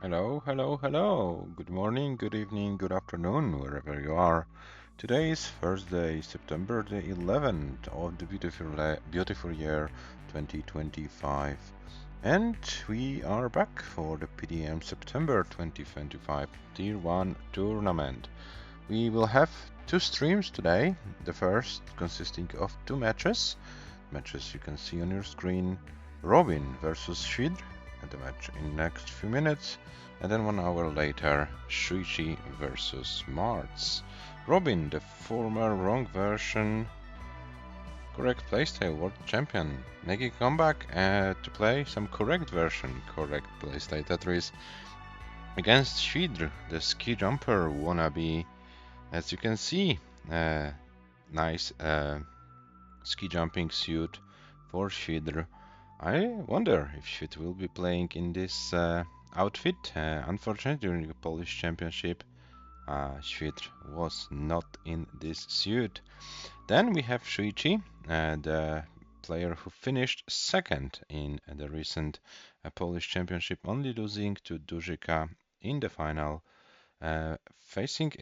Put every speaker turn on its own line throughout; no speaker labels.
Hello, hello, hello. Good morning, good evening, good afternoon, wherever you are. Today is Thursday, September the 11th of the beautiful year 2025. And we are back for the PDM September 2025 Tier 1 tournament. We will have two streams today. The first consisting of two matches. Matches you can see on your screen. Robin versus SHWIDR at the match in next few minutes. And then 1 hour later, SHUICHI versus MARTS. Robin, the former wrong version, correct playstyle world champion, making a comeback to play some correct version, correct playstyle Tetris against SHWIDR, the ski jumper wannabe. As you can see, nice ski jumping suit for SHWIDR. I wonder if SHWIDR will be playing in this outfit. Unfortunately, during the Polish Championship, SHWIDR was not in this suit. Then we have SHUICHI, the player who finished second in the recent Polish Championship, only losing to Dużyka in the final. Facing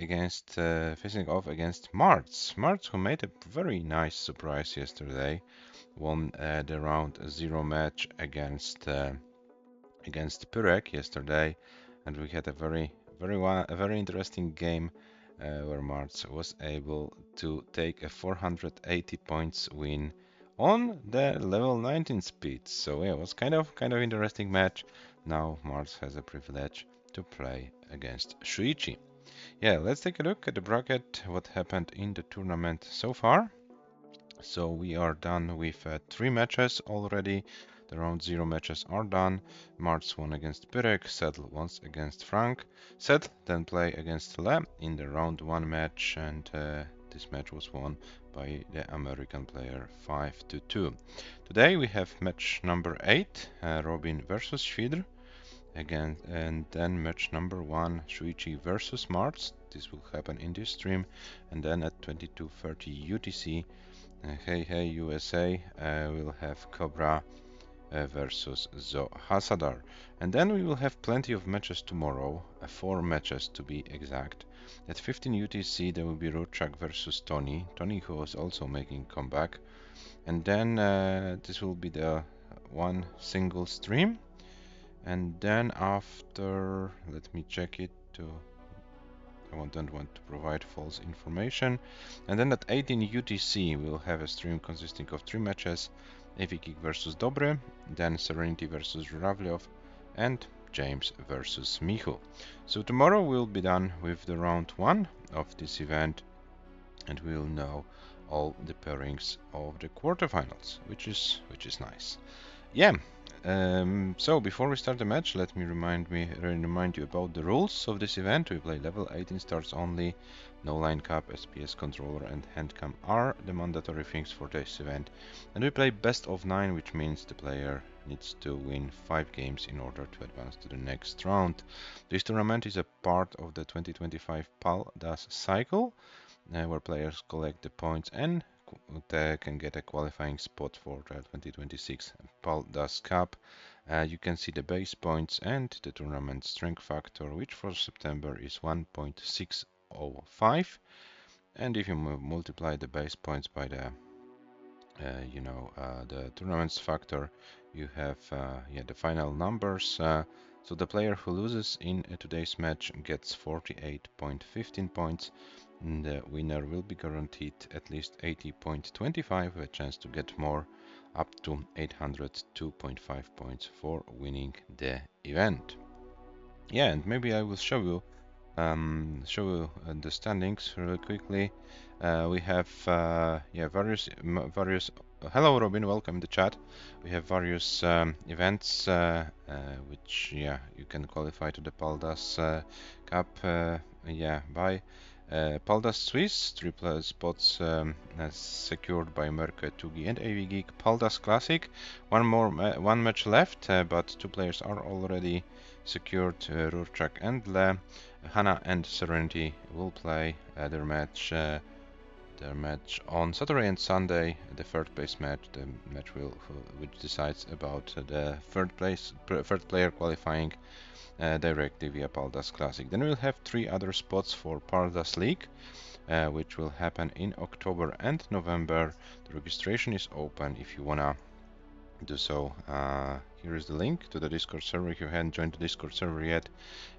off against MARTS. MARTS, who made a very nice surprise yesterday, won the round 0 match against Pyrek yesterday, and we had a very interesting game where MARTS was able to take a 480 points win on the level 19 speed. So yeah, it was kind of interesting match. Now MARTS has a privilege to play against SHUICHI. Yeah, let's take a look at the bracket, what happened in the tournament so far. So we are done with 3 matches already. The round 0 matches are done. MARTS won against Pyrek, Settle once against Frank. Settle then play against Le in the round 1 match, and this match was won by the American player 5-2. Today we have match number 8, Robin versus SHWIDR. Again, and then match number 1, SHUICHI versus MARTS. This will happen in this stream, and then at 22:30 UTC, Hey Hey USA will have Cobra versus Zo Hasadar. And then we will have plenty of matches tomorrow, 4 matches to be exact. At 15 UTC there will be Ruchak versus Tony, who was also making comeback. And then this will be the one single stream. And then after, let me check it to I don't want to provide false information. And then at 18 UTC we'll have a stream consisting of 3 matches, Evikik versus Dobry, then Serenity versus Żurawliow, and James versus Michu. So tomorrow we'll be done with the round 1 of this event, and we'll know all the pairings of the quarterfinals, which is nice. Yeah. So before we start the match, let me remind you about the rules of this event. We play level 18 starts only. No line cap, SPS controller, and handcam are the mandatory things for this event. And we play best of 9, which means the player needs to win 5 games in order to advance to the next round. This tournament is a part of the 2025 PAL-DAS cycle, where players collect the points and they can get a qualifying spot for the 2026 PAL-DAS Cup. You can see the base points and the tournament strength factor, which for September is 1.605. And if you multiply the base points by the the tournament's factor, you have the final numbers. So the player who loses in today's match gets 48.15 points. The winner will be guaranteed at least 80.25, with a chance to get more, up to 802.5 points for winning the event. Yeah, and maybe I will show you the standings really quickly. We have various. Hello, Robin. Welcome to the chat. We have various events which you can qualify to the PAL-DAS Cup. By PAL-DAS Swiss, 3 spots secured by Merke, Tugi, and AV Geek. PAL-DAS Classic, one match left, but 2 players are already secured. Rurchak and Le. Hannah and Serenity will play their match on Saturday and Sunday. The third place match, the match which decides about the third player qualifying directly via Paldas Classic. Then we'll have 3 other spots for Paldas League, which will happen in October and November. The registration is open if you wanna do so. Here is the link to the Discord server. If you haven't joined the Discord server yet,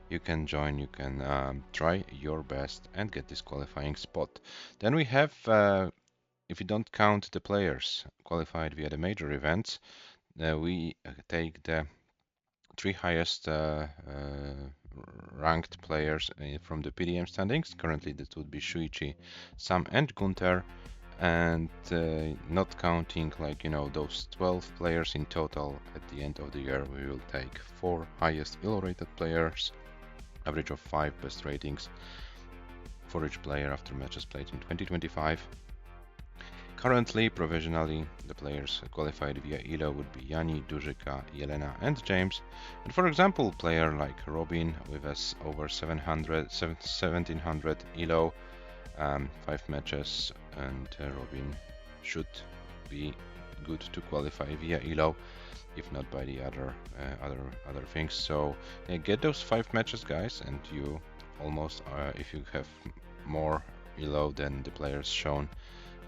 you can join, you can try your best and get this qualifying spot. Then we have, if you don't count the players qualified via the major events, we take the 3 highest ranked players from the PDM standings. Currently that would be SHUICHI, Sam and Gunther, and not counting, like, you know, those 12 players in total. At the end of the year we will take 4 highest elo rated players, average of 5 best ratings for each player after matches played in 2025. Currently, provisionally, the players qualified via ELO would be Yanni, Dużyka, Jelena and James. And for example, player like Robin with us over 1700 ELO, 5 matches, and Robin should be good to qualify via ELO, if not by the other things. So get those 5 matches, guys, and you almost if you have more ELO than the players shown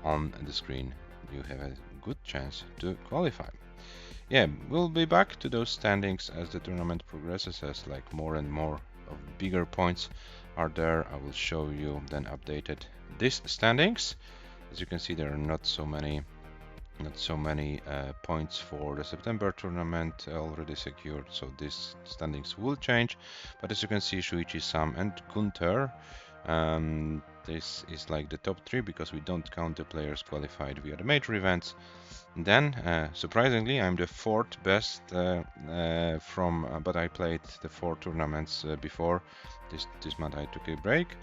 on the screen, you have a good chance to qualify. Yeah, we'll be back to those standings as the tournament progresses, as like more and more of bigger points are there. I will show you then updated these standings. As you can see, there are not so many points for the September tournament already secured, so these standings will change. But as you can see, SHUICHI, Sam and Gunther, this is like the top 3 because we don't count the players qualified via the major events. Then, surprisingly, I'm the 4th best but I played the 4 tournaments before. This month I took a break,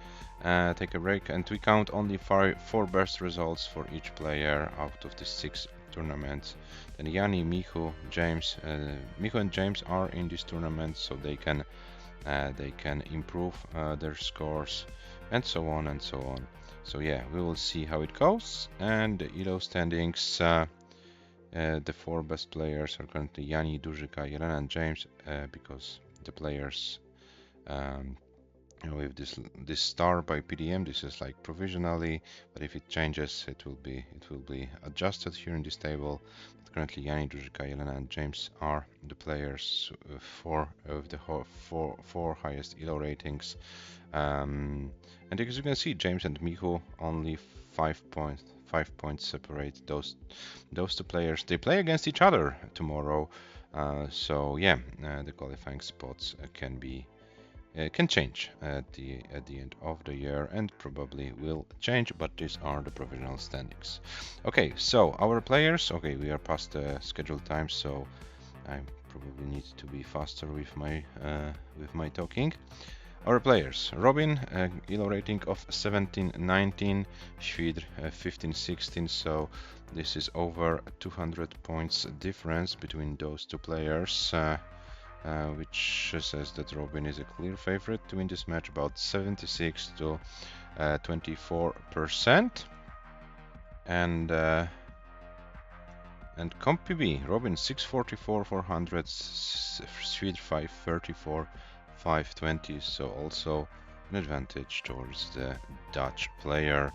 and we count only 4 best results for each player out of the 6 tournaments. Then Yanni, Michu, James, Michu and James are in this tournament, so they can improve their scores, and so on and so on. So yeah, we will see how it goes. And the ELO standings, the 4 best players are currently Yanni, Dużyka, Jelena and James, because the players with this star by PDM, this is like provisionally, but if it changes, it will be adjusted here in this table. But currently Yanni, Dużyka, Jelena and James are the players for the 4 highest ELO ratings. And as you can see, James and Michu only 5 points separate those 2 players. They play against each other tomorrow, so yeah, the qualifying spots can change at the end of the year, and probably will change, but these are the provisional standings. Okay, so our players. Okay, we are past the scheduled time, so I probably need to be faster with my talking. Our players: Robin, ELO rating of 1719, ЩWIDR 1516, so this is over 200 points difference between those 2 players, which says that Robin is a clear favorite to win this match, about 76 to 24%. And Comp PB, Robin 644 400, ЩWIDR 534 520, so also an advantage towards the Dutch player.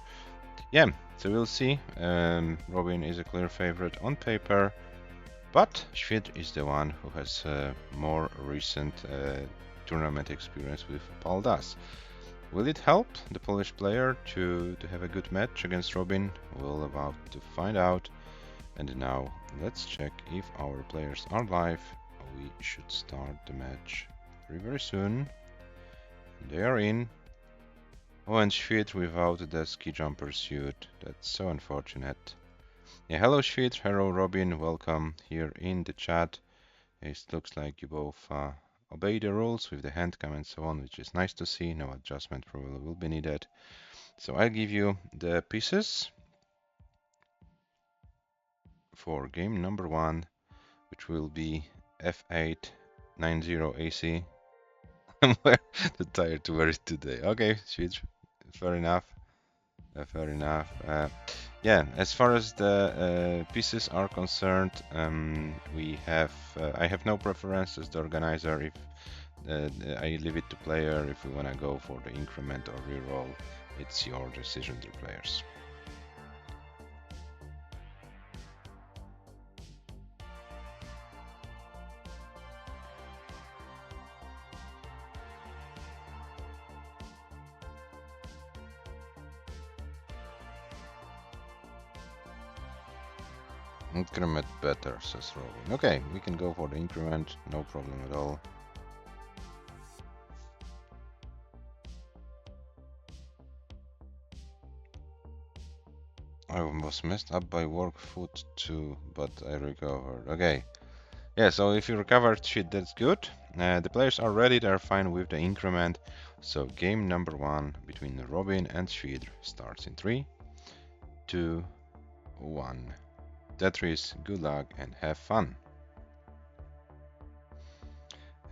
Yeah, so we'll see. Robin is a clear favorite on paper, but ЩWIDR is the one who has more recent tournament experience with Paldas. Will it help the Polish player to have a good match against Robin? We're about to find out. And now let's check if our players are live. We should start the match very soon. They are in. Oh, and ЩWIDR without the ski jumper suit. That's so unfortunate. Yeah, hello ЩWIDR, hello Robin, welcome here in the chat. It looks like you both obey the rules with the hand cam and so on, which is nice to see. No adjustment probably will be needed. So I'll give you the pieces for game number 1, which will be F8 90 AC. I'm too tired to wear it today. Okay, ЩWIDR, fair enough. Fair enough. Yeah, as far as the pieces are concerned, I have no preference as the organizer. If I leave it to player if you wanna go for the increment or reroll. It's your decision, dear players. Increment better, says Robin. Okay, we can go for the increment, no problem at all. I was messed up by work foot too, but I recovered. Okay. Yeah, so if you recovered shit, that's good. The players are ready, they're fine with the increment. So game number 1 between Robin and ЩWIDR starts in 3, 2, 1. Tetris, good luck and have fun.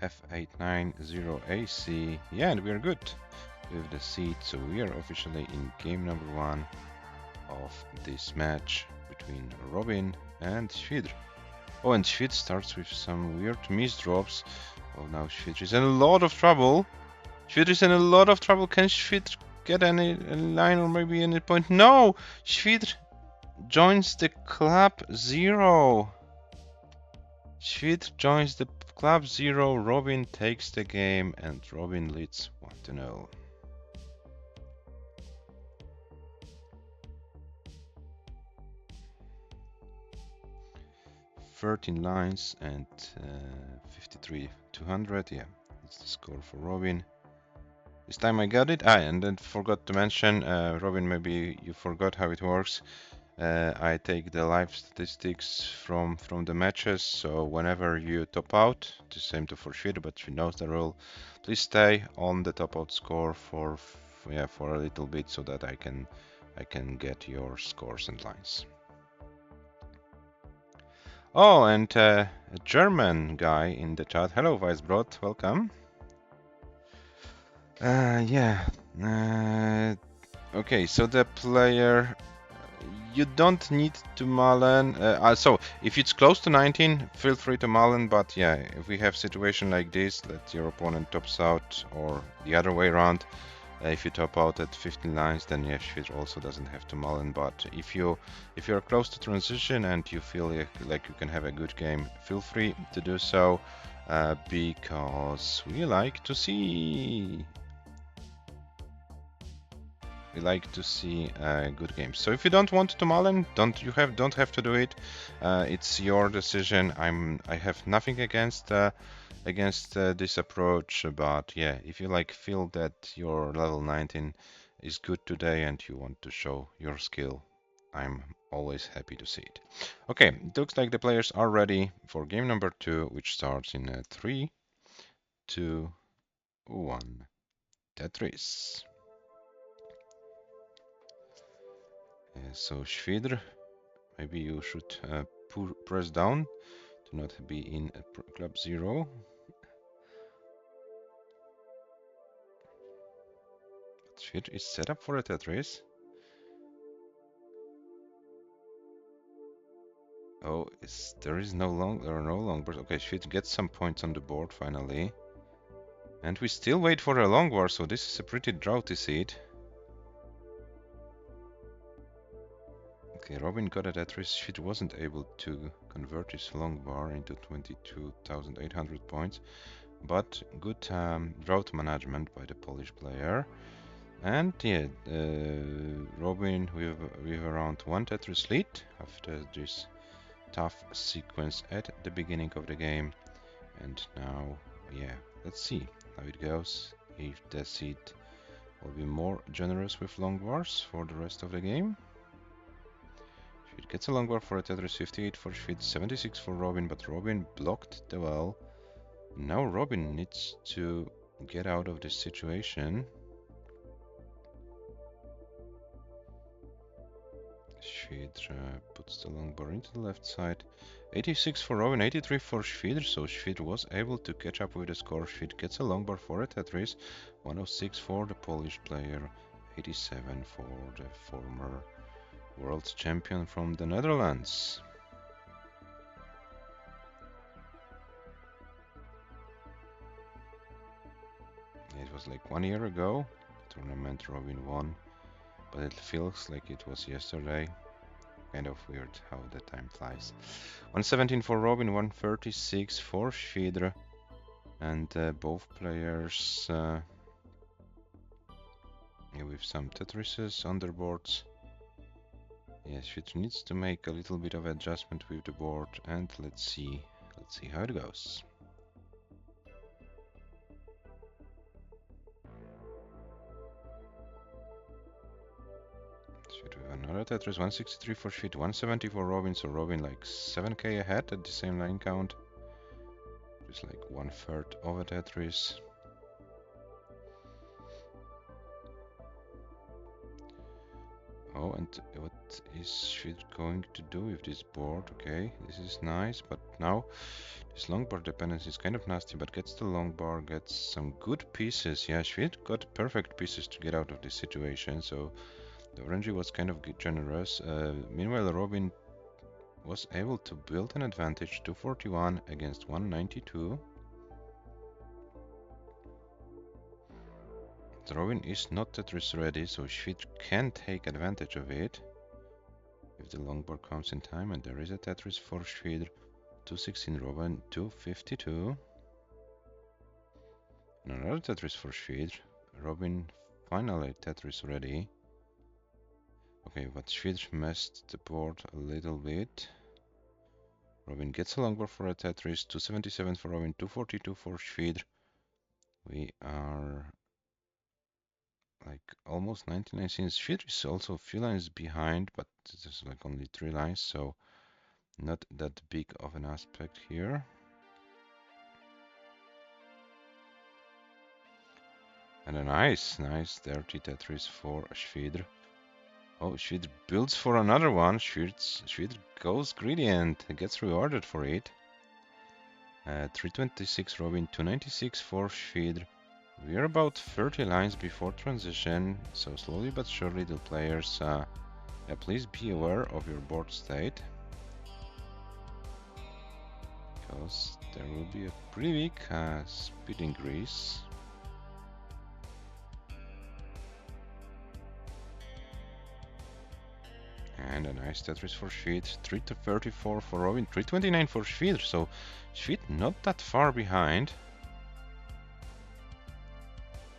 F890 AC. Yeah, and we're good with the seed, so we are officially in game number 1 of this match between Robin and ЩWIDR. Oh, and ЩWIDR starts with some weird misdrops. Oh, now ЩWIDR is in a lot of trouble. ЩWIDR is in a lot of trouble. Can ЩWIDR get any line or maybe any point? No! ЩWIDR joins the club 0. ЩWIDR joins the club 0. Robin takes the game and Robin leads 1-0. 13 lines and 53,200. Yeah, that's the score for Robin. This time I got it. And then forgot to mention, Robin, maybe you forgot how it works. I take the live statistics from the matches, so whenever you top out, the same to for ЩWIDR, but she knows the rule. Please stay on the top out score for a little bit, so that I can get your scores and lines. Oh, and a German guy in the chat. Hello, Weisbrot, welcome. Yeah. Okay, so the player, you don't need to Mullen. So if it's close to 19, feel free to Mullen. But yeah, if we have situation like this, that your opponent tops out, or the other way around, if you top out at 15 lines, then yeah, ЩWIDR also doesn't have to Mullen. But if you're close to transition and you feel like you can have a good game, feel free to do so, because we like to see good games. So if you don't want to Mullen, don't have to do it. It's your decision. I have nothing against this approach, but yeah, if you feel that your level 19 is good today and you want to show your skill, I'm always happy to see it. Okay, it looks like the players are ready for game number 2, which starts in 3, 2, 1. Tetris. So ЩWIDR, maybe you should press down to not be in club 0. But ЩWIDR is set up for a Tetris. Oh, there are no longer. Okay, ЩWIDR gets some points on the board finally. And we still wait for a long war, so this is a pretty droughty seed. Okay, Robin got a Tetris. ЩWIDR wasn't able to convert his long bar into 22,800 points. But good drought management by the Polish player. And yeah, Robin with around 1 Tetris lead after this tough sequence at the beginning of the game. And now, yeah, let's see how it goes. If the seed will be more generous with long bars for the rest of the game. ЩWIDR gets a long bar for a Tetris, 58 for ЩWIDR, 76 for Robin, but Robin blocked the well. Now Robin needs to get out of this situation. ЩWIDR puts the long bar into the left side. 86 for Robin, 83 for ЩWIDR, so ЩWIDR was able to catch up with the score. ЩWIDR gets a long bar for a Tetris. 106 for the Polish player, 87 for the former world champion from the Netherlands. was like 1 year ago. The tournament Robin won, but it feels like it was yesterday. Kind of weird how the time flies. 117 for Robin, 136 for ЩWIDR, and both players with some Tetrises on their boards. Yes, ЩWIDR needs to make a little bit of adjustment with the board, and let's see how it goes. ЩWIDR with another Tetris, 163 for ЩWIDR, 170 for Robin, so Robin like 7k ahead at the same line count. Just like 1/3 of a Tetris. Oh, and what is ЩWIDR going to do with this board? Okay, this is nice, but now this long bar dependency is kind of nasty, but gets the long bar, gets some good pieces. Yeah, ЩWIDR got perfect pieces to get out of this situation, so the orangey was kind of generous. Meanwhile, Robin was able to build an advantage, 241 against 192. Robin is not Tetris ready, so ЩWIDR can take advantage of it if the long bar comes in time, and there is a Tetris for ЩWIDR. 216 Robin, 252. And another Tetris for ЩWIDR. Robin finally Tetris ready. Okay, but ЩWIDR messed the board a little bit. Robin gets a long bar for a Tetris, 277 for Robin, 242 for ЩWIDR. We are like almost 99 since ЩWIDR is also a few lines behind, but there's like only 3 lines, so not that big of an aspect here. And a nice dirty Tetris for ЩWIDR. Oh, ЩWIDR builds for another one. ЩWIDR goes greedy and gets rewarded for it. 326 Robin, 296 for ЩWIDR. We are about 30 lines before transition, so slowly but surely the players, please be aware of your board state, because there will be a pretty big speed increase. And a nice Tetris for ЩWIDR, 334 for Robin, 329 for ЩWIDR, so ЩWIDR not that far behind.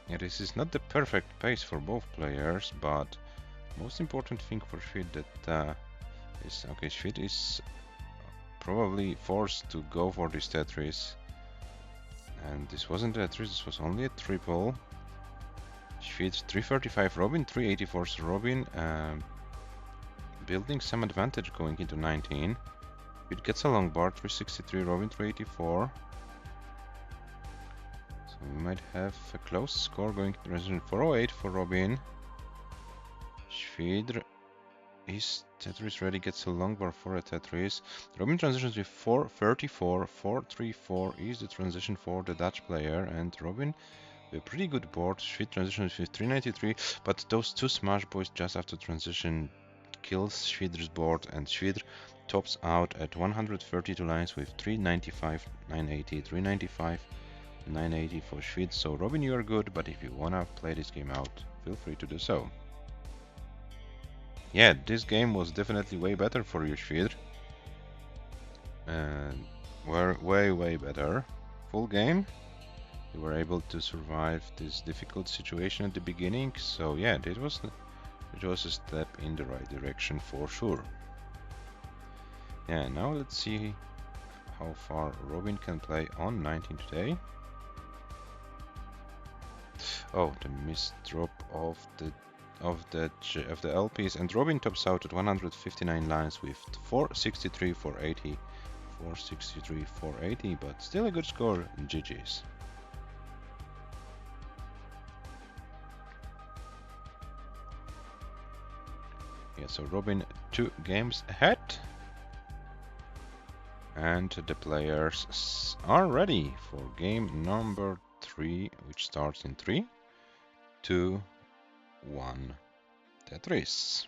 Yeah, this is not the perfect pace for both players, but most important thing for ЩWIDR that is, okay, ЩWIDR is probably forced to go for this Tetris, and this wasn't a Tetris, this was only a triple. ЩWIDR 335 Robin, 384 Robin, building some advantage going into 19. It gets a long bar, 363 Robin, 384. So we might have a close score going to transition, 408 for Robin. ЩWIDR is Tetris ready, gets a long bar for a Tetris. Robin transitions with 434, 434 is the transition for the Dutch player, and Robin with a pretty good board. ЩWIDR transitions with 393, but those two smash boys just after transition kills ЩWIDR's board, and ЩWIDR tops out at 132 lines with 395, 980, 395, 980 for ЩWIDR. So Robin, you are good, but if you wanna play this game out, feel free to do so. Yeah, this game was definitely way better for you, ЩWIDR. And were way better. Full game. You were able to survive this difficult situation at the beginning, so yeah, it was a step in the right direction for sure. Yeah, now let's see how far Robin can play on 19 today. Oh, the missed drop of the LPs, and Robin tops out at 159 lines with 463 for 80, 463 for 80, but still a good score. GG's. Yeah, so Robin 2 games ahead, and the players are ready for game number 3, which starts in 3, 2, 1, Tetris.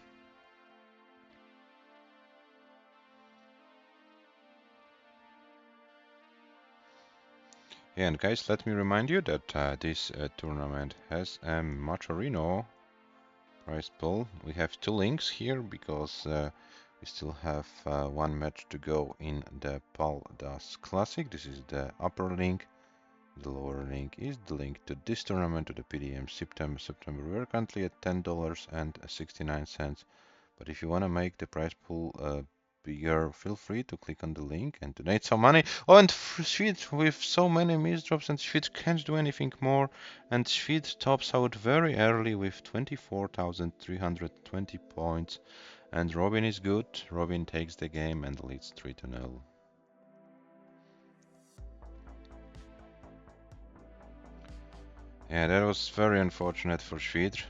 Yeah, and guys, let me remind you that this tournament has a Macharino prize pool. We have two links here because we still have one match to go in the Paldas Classic. This is the upper link. The lower link is the link to this tournament, to the PDM September. We're currently at $10.69. But if you want to make the prize pool bigger, feel free to click on the link and donate some money. Oh, and SHUICHI with so many misdrops, and SHUICHI can't do anything more. And SHUICHI tops out very early with 24,320 points. And Robin is good. Robin takes the game and leads 3-0. Yeah, that was very unfortunate for SHUICHI.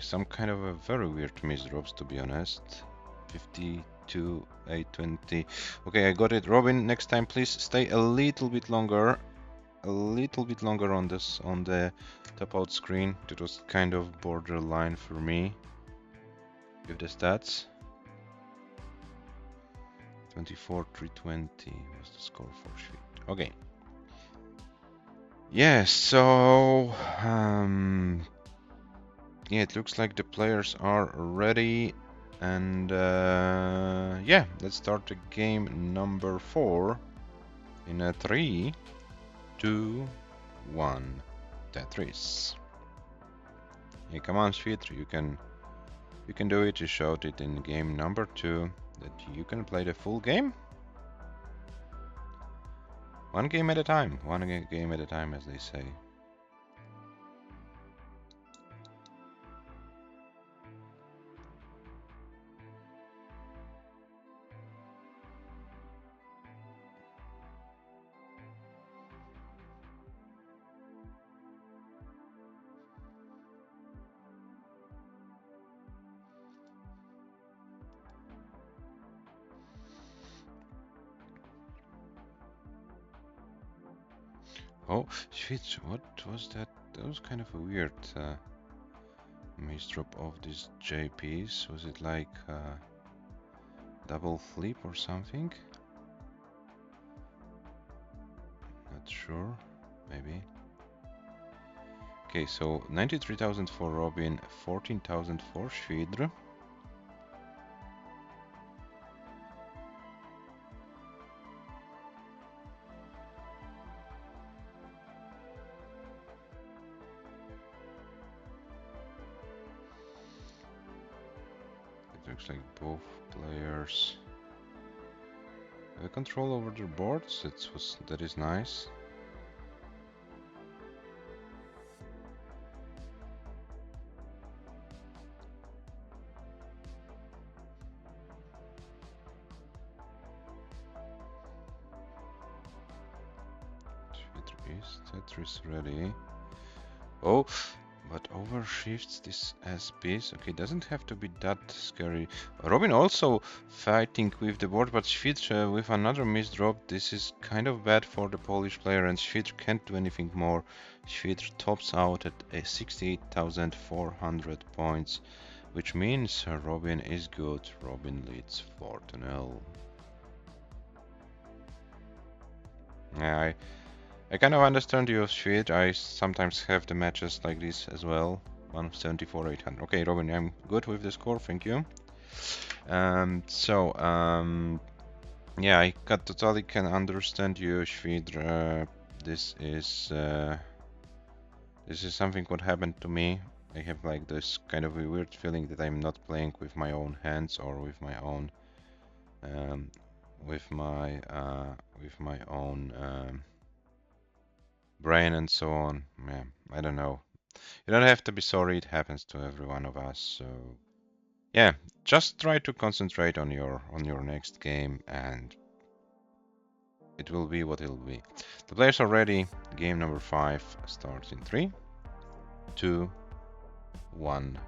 Some kind of a very weird misdrops, to be honest. 52, 820. Okay, I got it. Robin, next time please stay a little bit longer. A little bit longer on this, on the top out screen. That was kind of borderline for me. Give the stats. 24,320 was the score for SHUICHI. Okay. Yeah, so yeah, it looks like the players are ready, and yeah, let's start the game number 4 in a 3, 2, 1. Tetris. Yeah, come on, SHUICHI, you can do it. You showed it in game number 2 that you can play the full game. One game at a time, as they say. Oh, SHUICHI, what was that? That was kind of a weird misdrop of this J piece. Was it like double flip or something? Not sure, maybe. Okay, so 93,000 for Robin, 14,000 for SHWIDR. It looks like both players have control over their boards. That is nice. Tetris ready. Oh, but overshifts this S piece. Okay, doesn't have to be that scary. Robin also fighting with the board, but SHWIDR with another misdrop. This is kind of bad for the Polish player, and SHWIDR can't do anything more. SHWIDR tops out at 68,400 points, which means Robin is good. Robin leads 4-0. Yeah, I kind of understand you, SHWIDR. I sometimes have the matches like this as well. 174,800. Okay, Robin, I'm good with the score, thank you. Yeah, I totally can understand you, SHWIDR. This is something what happened to me. I have like this kind of a weird feeling that I'm not playing with my own hands or with my own brain and so on. Yeah, I don't know. You don't have to be sorry, it happens to every one of us. So yeah, just try to concentrate on your next game, and it will be what it will be. The players are ready. Game number 5 starts in 3, 2, 1.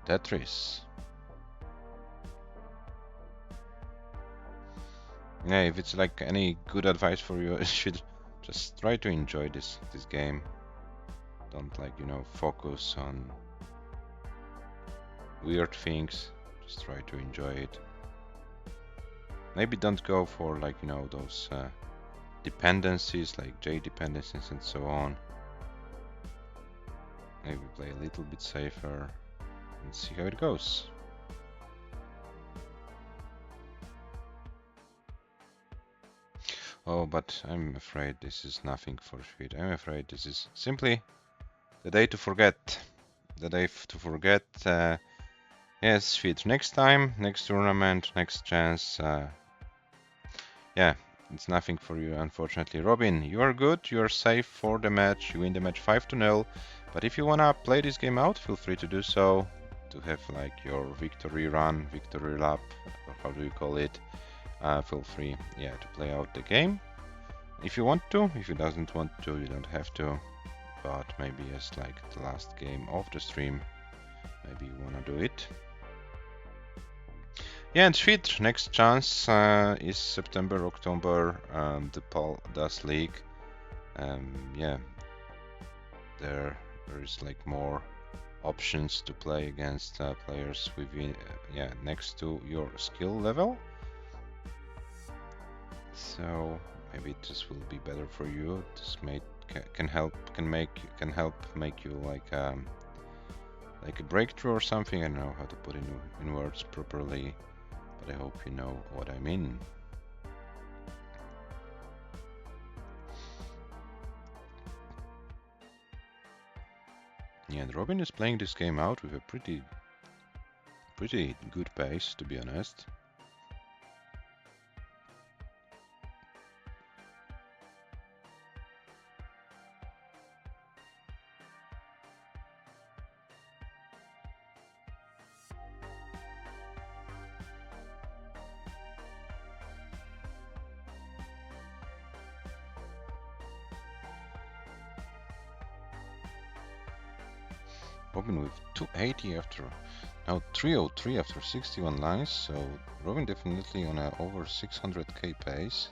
Tetris. Yeah, if it's like any good advice for you, you should just try to enjoy this game. Don't like, focus on weird things. Just try to enjoy it. Maybe don't go for like, those dependencies like J dependencies and so on. Maybe play a little bit safer and see how it goes. Oh, but I'm afraid this is nothing for ЩWIDR. I'm afraid this is simply the day to forget. The day to forget. Yes, ЩWIDR. Next time, next tournament, next chance. Yeah, it's nothing for you, unfortunately. Robin, you are good. You are safe for the match. You win the match 5-0. But if you wanna play this game out, feel free to do so. To have like your victory run, victory lap, or how do you call it? Feel free, yeah, to play out the game if you want to. If you doesn't want to, you don't have to. But maybe as like the last game of the stream, maybe you wanna do it. Yeah, and ЩWIDR next chance is September, October, the PDM League. Yeah, there is like more options to play against players within, yeah, next to your skill level. So maybe this will be better for you. This can help make you like a breakthrough or something. I don't know how to put it in words properly, but I hope you know what I mean. Yeah, and Robin is playing this game out with a pretty good pace, to be honest. Robin with 280 after, now 303 after 61 lines, so Robin definitely on a over 600k pace.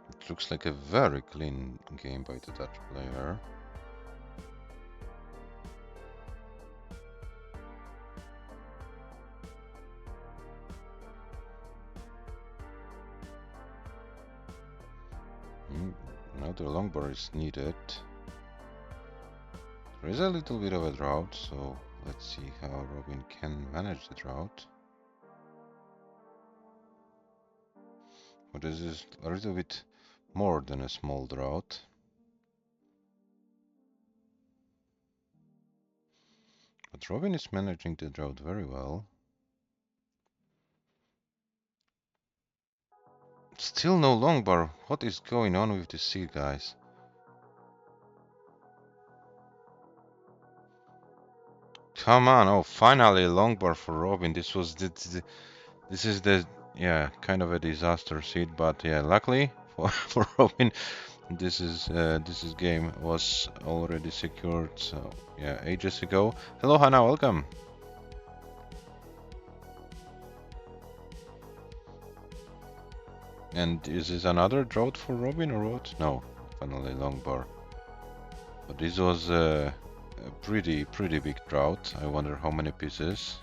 It looks like a very clean game by the Dutch player. Now the longbar is needed. There is a little bit of a drought, so let's see how Robin can manage the drought. But this is a little bit more than a small drought. But Robin is managing the drought very well. Still no longbar. What is going on with this seed, guys? Come on! Oh, finally a longbar for Robin. This is the yeah, kind of a disaster seed, but yeah, luckily for Robin, this game was already secured. So yeah, ages ago. Hello, Hannah. Welcome. And is this another drought for Robin or what? No, finally longbar. But this was a pretty big drought. I wonder how many pieces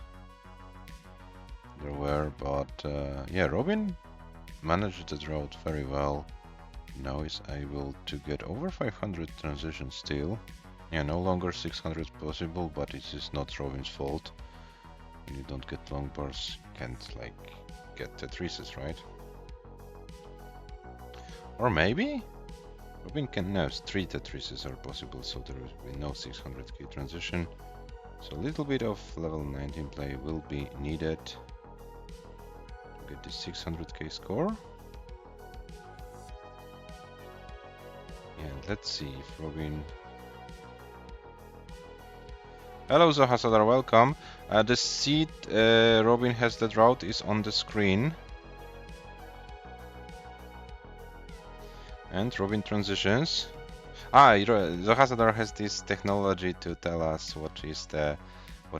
there were, but yeah, Robin managed the drought very well. Now is able to get over 500 transitions still. Yeah, no longer 600 possible, but it is not Robin's fault. When you don't get long bars, you can't like get Tetrises, right? Or maybe Robin can now 3 Tetrises are possible, so there will be no 600k transition. So a little bit of level 19 play will be needed to get the 600k score. And let's see if Robin... Hello Zohasadar, welcome. The seed Robin has the drought is on the screen. And Robin transitions. Zohasadar has this technology to tell us what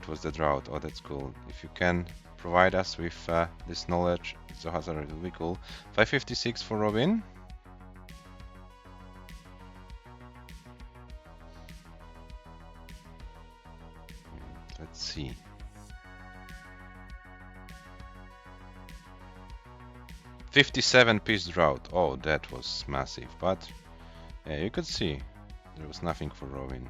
was the drought. Oh, that's cool. If you can provide us with this knowledge. So hazard it will be cool. 556 for Robin. Let's see. $57 drought. Oh, that was massive. But yeah, you could see there was nothing for Robin.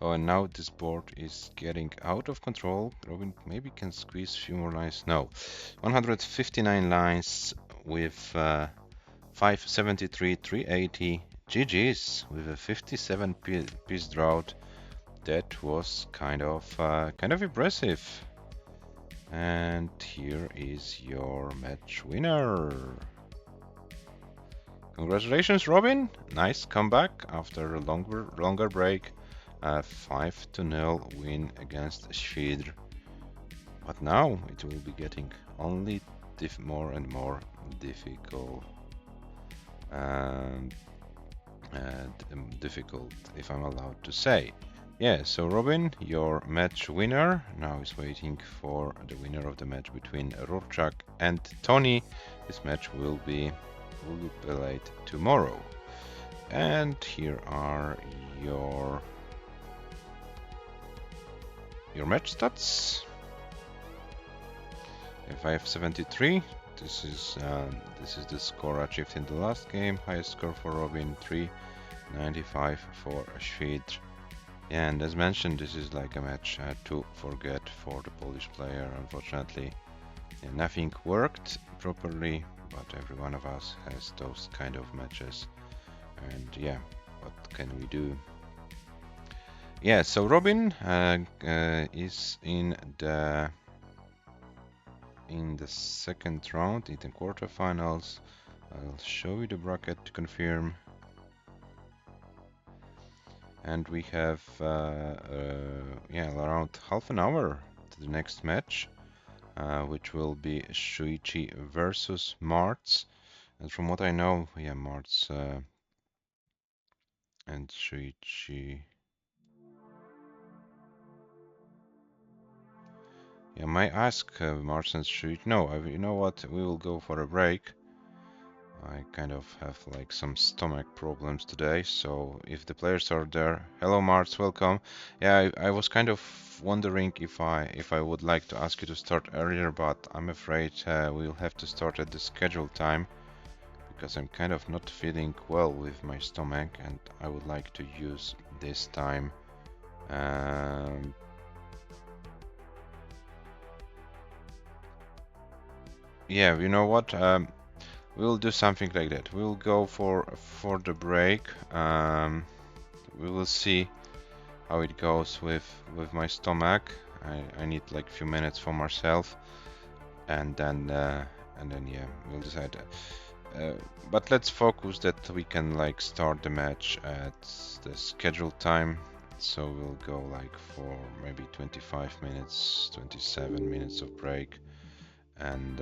Oh, and now this board is getting out of control. Robin maybe can squeeze a few more lines. No, 159 lines with 573, 380. GG's with a 57-piece drought. That was kind of impressive. And here is your match winner. Congratulations, Robin! Nice comeback after a longer break. 5-0 win against ЩWIDR. But now it will be getting only more and more difficult. Difficult, if I'm allowed to say. Yeah, so Robin, your match winner, now is waiting for the winner of the match between Rorschach and Tony. This match will be played tomorrow. And here are your match stats. 573. This is the score achieved in the last game. Highest score for Robin, 395 for ЩWIDR. And as mentioned, this is like a match to forget for the Polish player. Unfortunately, nothing worked properly, but every one of us has those kind of matches. And yeah, what can we do? Yeah, so Robin is in the second round, in the quarterfinals. I'll show you the bracket to confirm. And we have around half an hour to the next match, which will be SHUICHI versus MARTS. And from what I know, yeah, MARTS and SHUICHI. Yeah, I might ask MARTS and SHUICHI. No, you know what? We will go for a break. I kind of have like some stomach problems today, so if the players are there, hello MARTS, welcome. Yeah, I was kind of wondering if I would like to ask you to start earlier, but I'm afraid we'll have to start at the scheduled time because I'm kind of not feeling well with my stomach, and I would like to use this time. Yeah, you know what? We'll do something like that. We'll go for the break. We will see how it goes with my stomach. I need like a few minutes for myself, and then yeah, we'll decide. But let's focus that we can like start the match at the scheduled time. So we'll go like for maybe 25 minutes, 27 minutes of break, and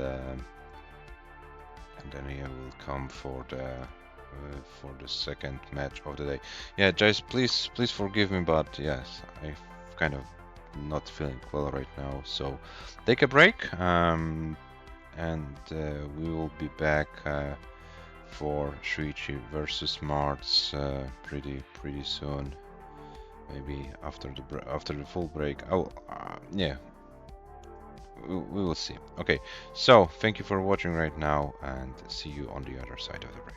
then yeah, we'll come for the second match of the day. Yeah, guys, please forgive me, but yes, I'm kind of not feeling well right now. So take a break, and we will be back for SHUICHI versus MARTS pretty soon. Maybe after the full break. Oh, yeah. We will see. Okay, so thank you for watching right now, and see you on the other side of the break.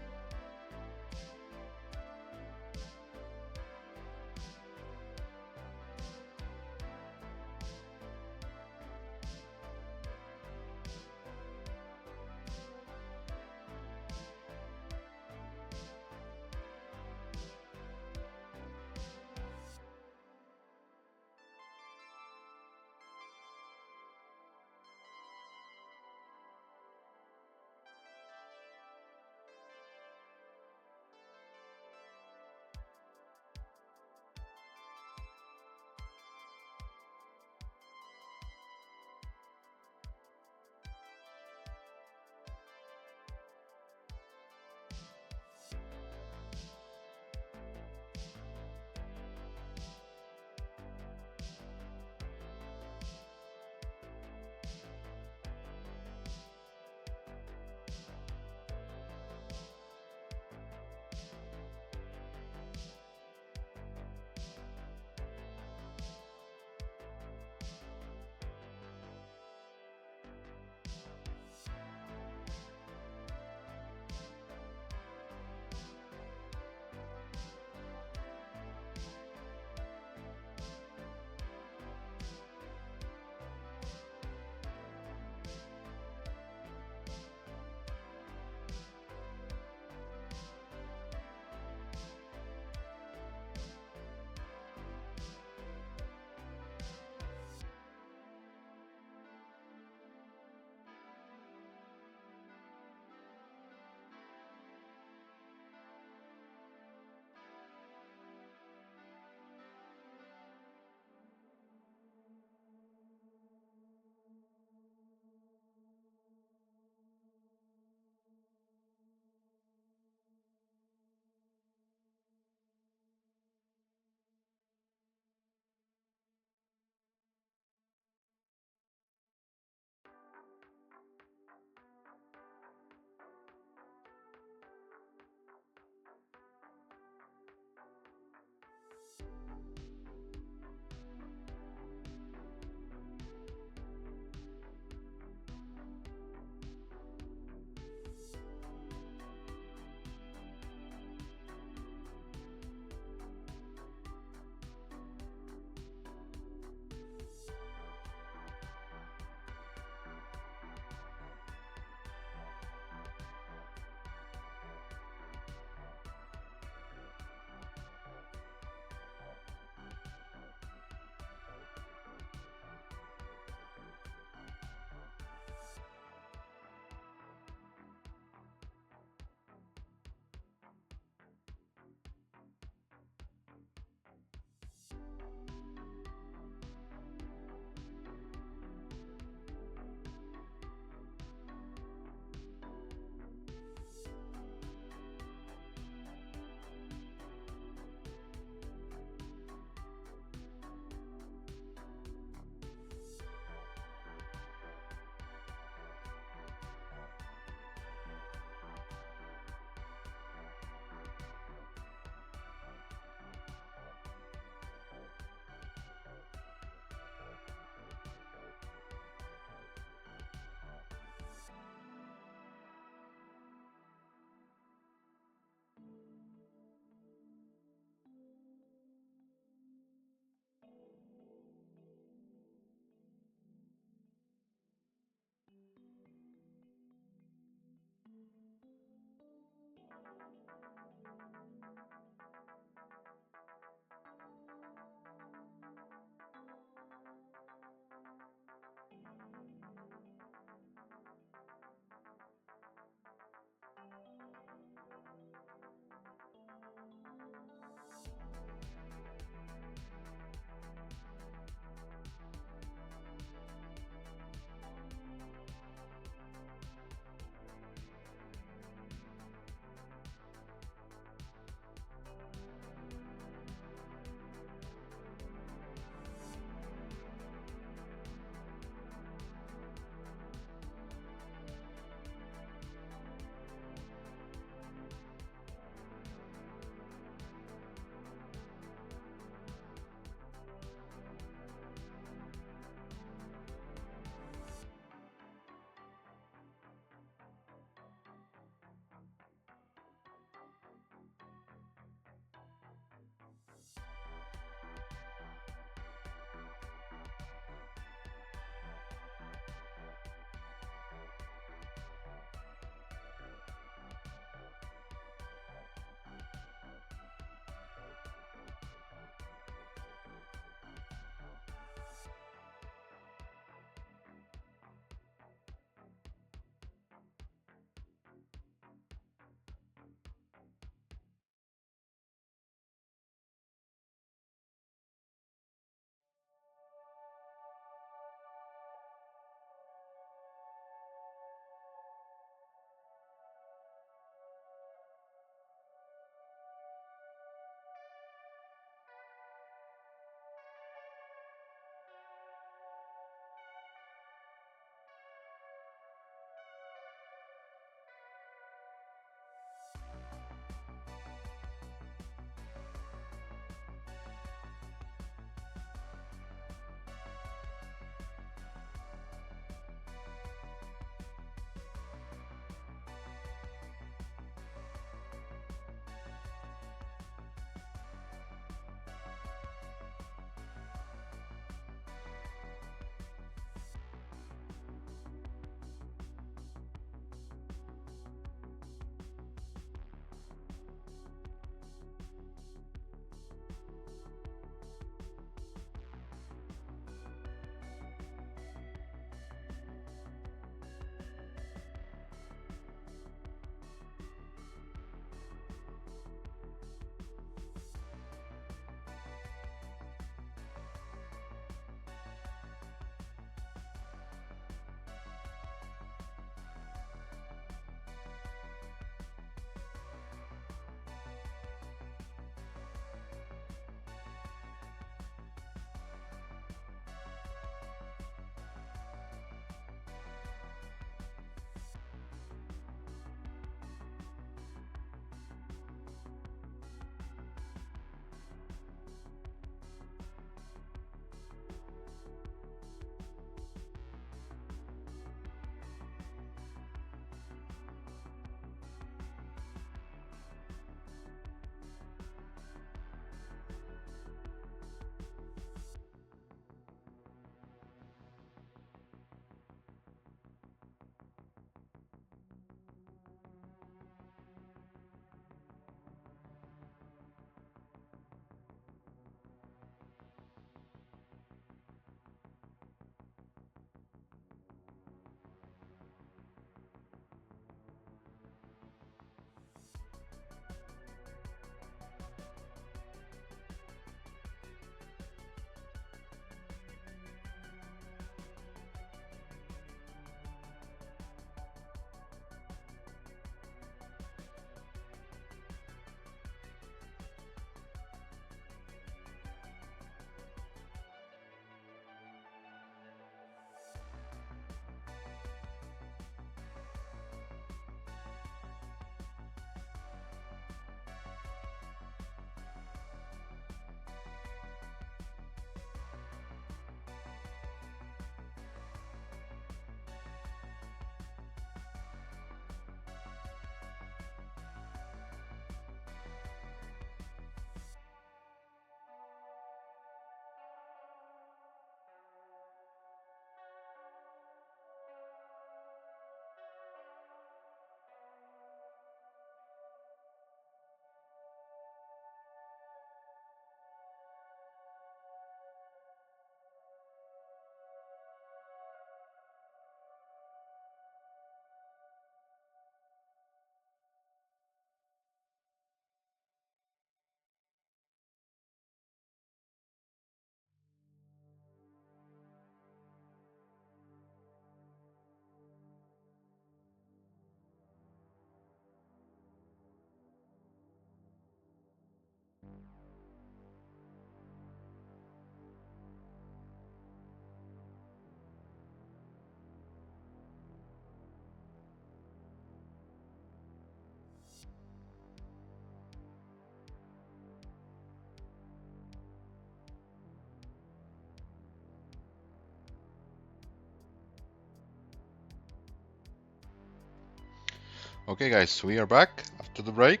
Okay guys, we are back after the break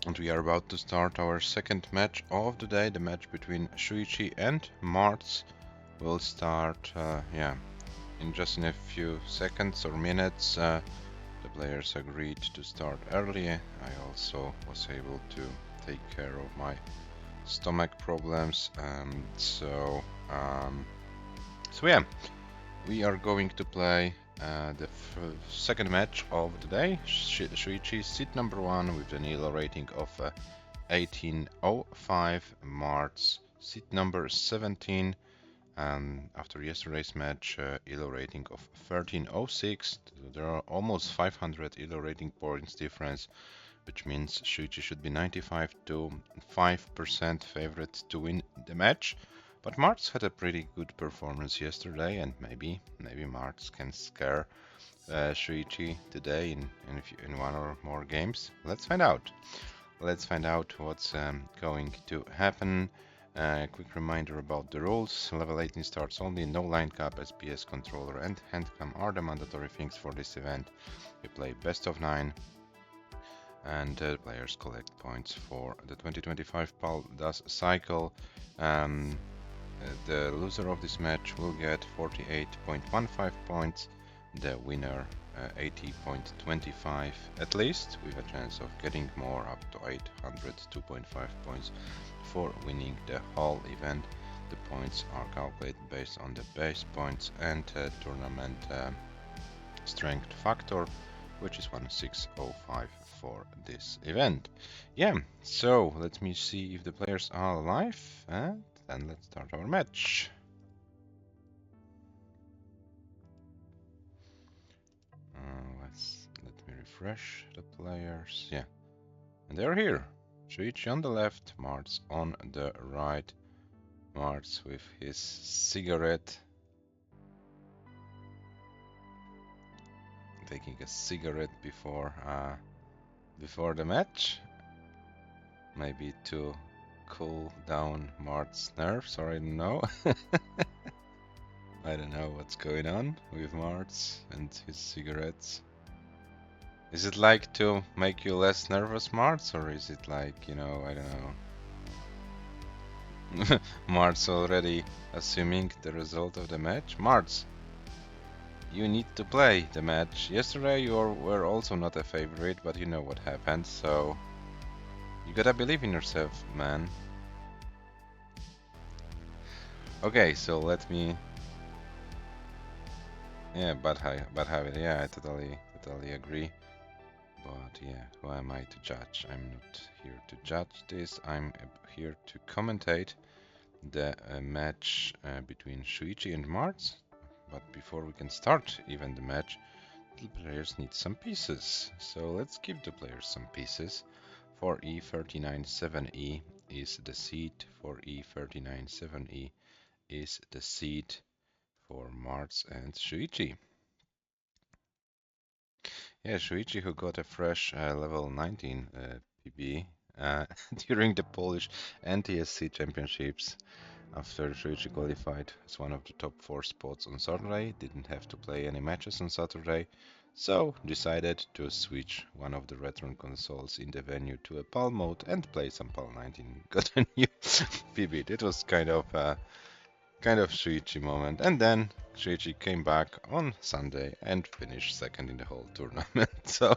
and we are about to start our second match of the day. The match between SHUICHI and MARTS will start in just in a few seconds or minutes. The players agreed to start early. I also was able to take care of my stomach problems, so yeah, we are going to play the second match of the day. SHUICHI seed number 1 with an ELO rating of 1805, MARTS seed number 17. After yesterday's match, ELO rating of 1306. There are almost 500 ELO rating points difference, which means SHUICHI should be 95 to 5% favorite to win the match. But MARTS had a pretty good performance yesterday, and maybe MARTS can scare SHUICHI today in one or more games. Let's find out. Let's find out what's going to happen. Quick reminder about the rules. Level 18 starts only, no line cap, SPS controller and handcam are the mandatory things for this event. We play best of 9 and players collect points for the 2025 PALDAS cycle. The loser of this match will get 48.15 points, the winner 80.25 at least, with a chance of getting more, up to 802.5 points for winning the whole event. The points are calculated based on the base points and tournament strength factor, which is 1605 for this event. Yeah, so let me see if the players are alive, and then let's start our match. Let me refresh the players. Yeah, and they're here. SHUICHI on the left, MARTS on the right. MARTS with his cigarette, taking a cigarette before the match, maybe to cool down MARTS' nerves, or I don't know. I don't know what's going on with MARTS and his cigarettes. Is it like to make you less nervous, MARTS, or is it like, you know, I don't know. MARTS already assuming the result of the match. MARTS, you need to play the match. Yesterday you were also not a favorite, but you know what happened, so you gotta believe in yourself, man. Okay, so let me... Yeah, bad habit. Yeah, I totally agree. But yeah, who am I to judge? I'm not here to judge this. I'm here to commentate the match between SHUICHI and MARTS. But before we can start even the match, the players need some pieces. So let's give the players some pieces. For E39-7E is the seed. For E39-7E is the seed for MARTS and SHUICHI. Yeah, SHUICHI, who got a fresh level 19 PB during the Polish NTSC Championships after SHUICHI qualified as one of the top 4 spots on Saturday, didn't have to play any matches on Saturday, so decided to switch one of the Retron consoles in the venue to a PAL mode and play some PAL 19. Got a new PB. It was kind of SHUICHI moment, and then SHUICHI came back on Sunday and finished second in the whole tournament. So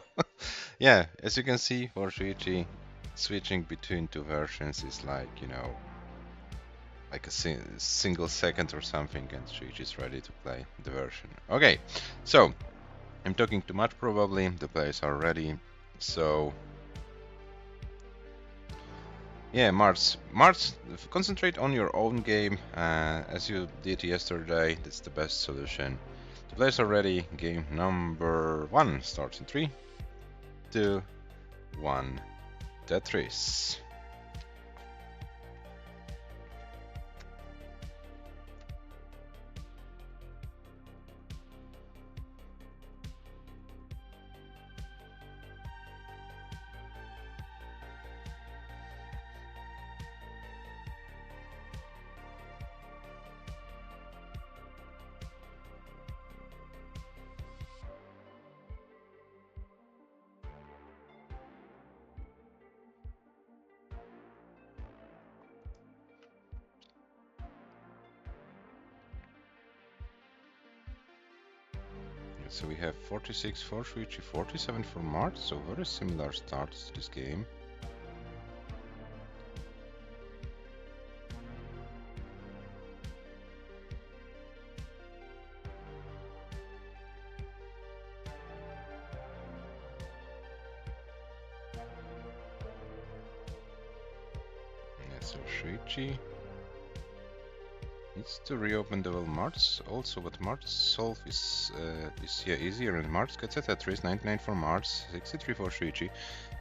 yeah, as you can see, for SHUICHI, switching between two versions is like, you know, like a single second or something, and SHUICHI is ready to play the version. Okay, so I'm talking too much probably, the players are ready, so yeah, MARTS, concentrate on your own game, as you did yesterday. That's the best solution. The players are ready. Game number 1 starts in 3, 2, 1. Tetris. So we have 46 for SHUICHI, 47 for MARTS, so very similar starts to this game. So SHUICHI needs to reopen the well MARTS also, but MARTS solve is easier, and MARTS gets a Tetris, 99 for MARTS, 63 for SHUICHI.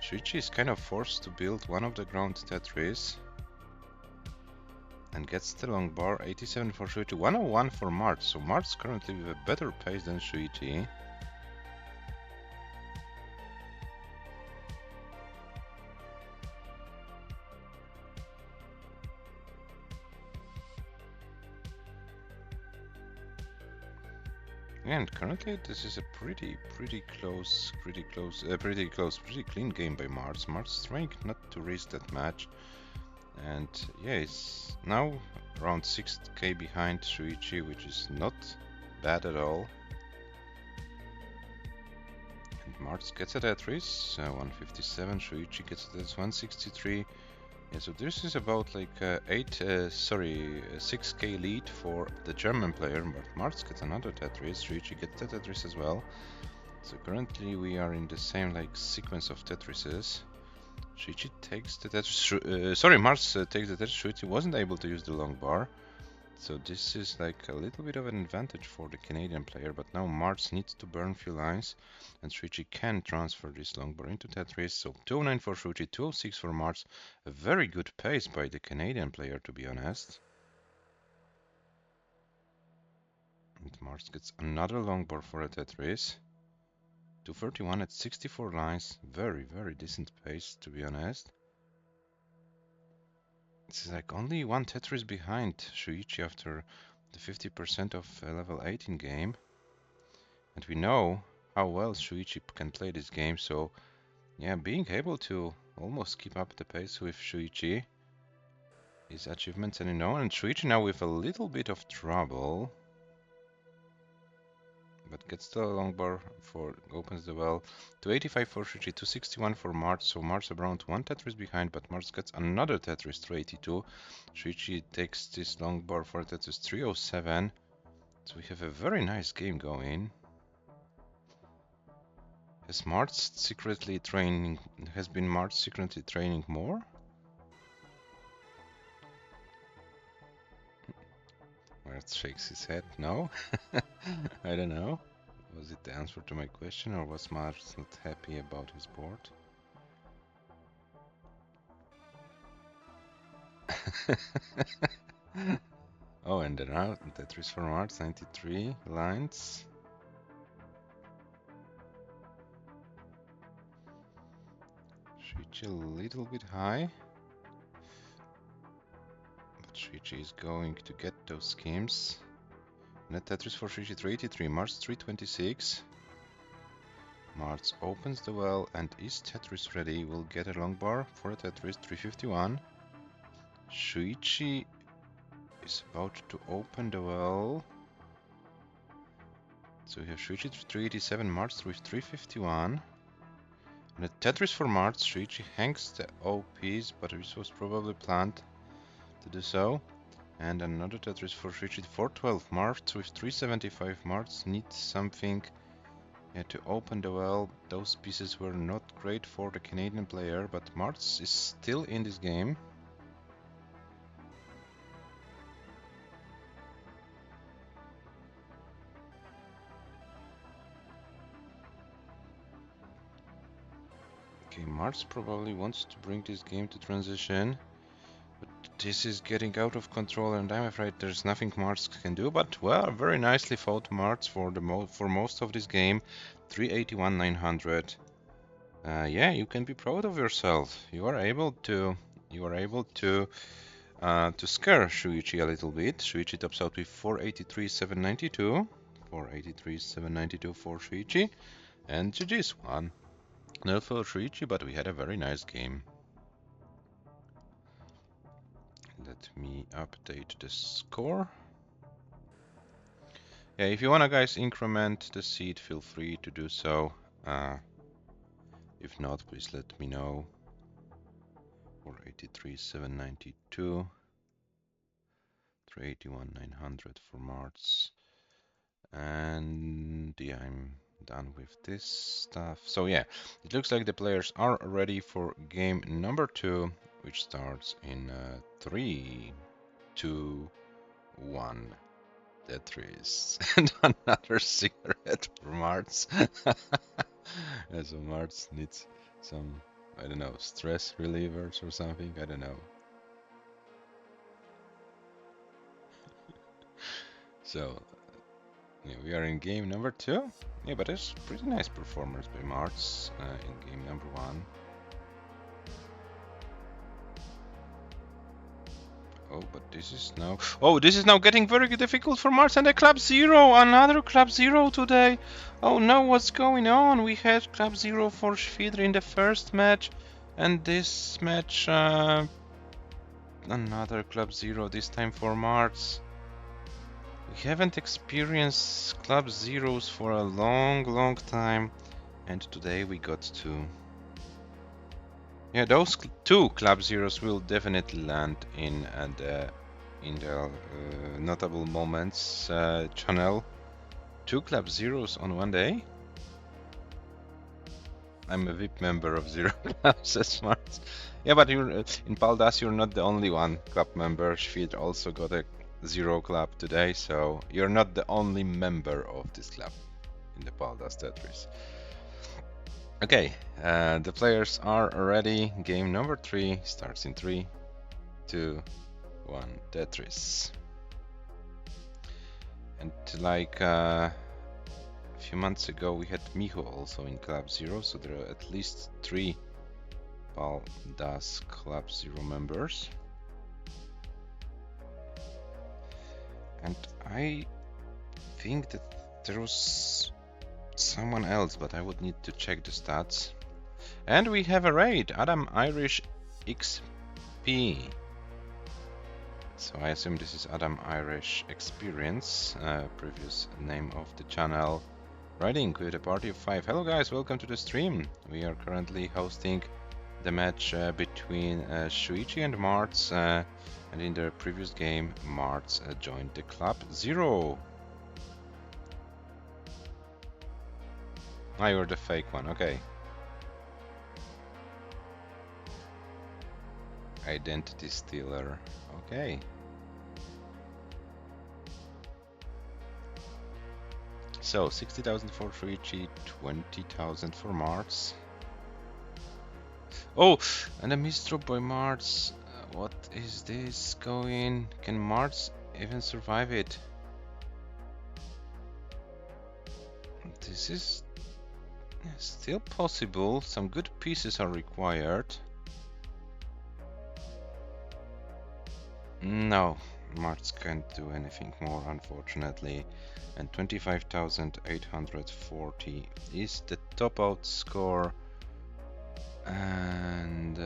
SHUICHI is kind of forced to build one of the ground Tetris and gets the long bar, 87 for SHUICHI, 101 for MARTS, so MARTS currently with a better pace than SHUICHI. And currently this is a pretty clean game by MARTS. MARTS trying not to risk that match. And yeah, it's now around 6k behind SHUICHI, which is not bad at all. And MARTS gets a Tetris, 157, SHUICHI gets a Tetris, 163. Yeah, so this is about like 6k lead for the German player, but MARTS gets another Tetris, SHUICHI gets the Tetris as well. So currently we are in the same like sequence of Tetrises. SHUICHI takes the Tetris, MARTS takes the Tetris, SHUICHI wasn't able to use the long bar. So this is like a little bit of an advantage for the Canadian player, but now MARTS needs to burn few lines, and SHUICHI can transfer this long bar into Tetris. So 209 for SHUICHI, 206 for MARTS. A very good pace by the Canadian player, to be honest. And MARTS gets another long bar for a Tetris. 231 at 64 lines. Very decent pace, to be honest. It's like only one Tetris behind SHUICHI after the 50% of level 18 game. And we know how well SHUICHI can play this game, so yeah, being able to almost keep up the pace with SHUICHI is achievements and and SHUICHI now with a little bit of trouble. But gets the long bar for opens the well. 285 for SHUICHI, 261 for MARTS, so MARTS around one Tetris behind, but MARTS gets another Tetris, 382. SHUICHI takes this long bar for Tetris, 307. So we have a very nice game going. Has been MARTS secretly training more? MARTS shakes his head, no? I don't know. Was it the answer to my question, or was MARTS not happy about his board? Oh, and then out Tetris for MARTS, 93 lines. SHUICHI a little bit high. But SHUICHI is going to get those schemes. Net Tetris for SHUICHI, 383, MARTS 326. MARTS opens the well and is Tetris ready. Will get a long bar for a Tetris, 351. SHUICHI is about to open the well. So we have SHUICHI 387, MARTS with 351. And a Tetris for MARTS. SHUICHI hangs the OPs, but this was probably planned to do so. And another Tetris for SHUICHI, 412, MARTS with 375. MARTS needs something to open the well. Those pieces were not great for the Canadian player, but MARTS is still in this game. Okay, MARTS probably wants to bring this game to transition, but this is getting out of control, and I'm afraid there's nothing MARTS can do. But well, very nicely fought MARTS for most of this game. 381 900. Yeah, you can be proud of yourself. You are able to scare SHUICHI a little bit. SHUICHI tops out with 483 792. 483 792 for SHUICHI, and GG's one. No for SHUICHI, but we had a very nice game. Let me update the score. Yeah, if you wanna guys increment the seed, feel free to do so. If not, please let me know. 483,792, 381,900 for Marts, and yeah, I'm done with this stuff. So yeah, it looks like the players are ready for game number 2, which starts in 3, 2, 1. Tetris. And another cigarette for Marts. Yeah, so Marts needs some, I don't know, stress relievers or something, I don't know. So, yeah, we are in game number 2. Yeah, but it's pretty nice performance by Marts in game number 1. Oh, but this is now... Oh, this is now getting very difficult for Marts and a Club Zero! Another Club Zero today! Oh no, what's going on? We had Club Zero for ЩWIDR in the first match, and this match... another Club Zero, this time for Marts. We haven't experienced Club Zeros for a long time, and today we got 2. Yeah, those 2 Club Zeros will definitely land in the notable moments channel. 2 Club Zeros on one day? I'm a VIP member of Zero Clubs as smart. Yeah, but you're in Paldas, you're not the only one club member. ЩWIDR also got a Zero Club today, so you're not the only member of this club in the paldastetris. Okay, the players are ready. Game number 3 starts in 3, 2, 1, Tetris. And like a few months ago, we had Miho also in Club Zero, so there are at least 3 Paldas Club Zero members. And I think that there was someone else, but I would need to check the stats. And we have a raid, Adam Irish XP. So I assume this is Adam Irish Experience, previous name of the channel. Raiding with a party of 5. Hello guys, welcome to the stream. We are currently hosting the match between ЩWICHI and Marts, and in the previous game Marts joined the Club Zero. Ah, you're the fake one, okay. Identity stealer, okay. So 60,000 for ЩWICHI, 20,000 for Marts. Oh, and a misdrop by Marts. What is this going? Can Marts even survive it? This is still possible. Some good pieces are required. No, Marts can't do anything more, unfortunately. And 25,840 is the top out score. And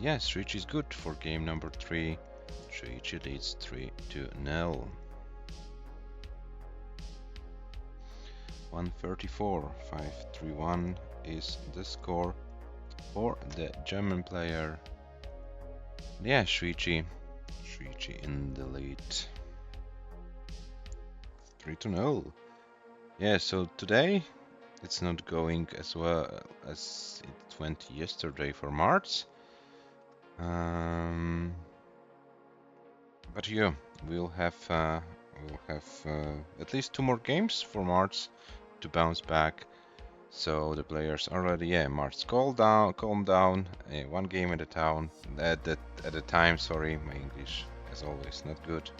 yes, ЩWICHI is good for game number 3. ЩWICHI leads 3-0. 134,531 is the score for the German player. Yeah, ЩWICHI in the lead. 3-0. Yeah, so today it's not going as well as it went yesterday for Marts. But yeah, we'll have at least 2 more games for Marts to bounce back. So the players are ready. Yeah, Marts, calm down. 1 game at a time. At a time. Sorry, my English, as always, not good.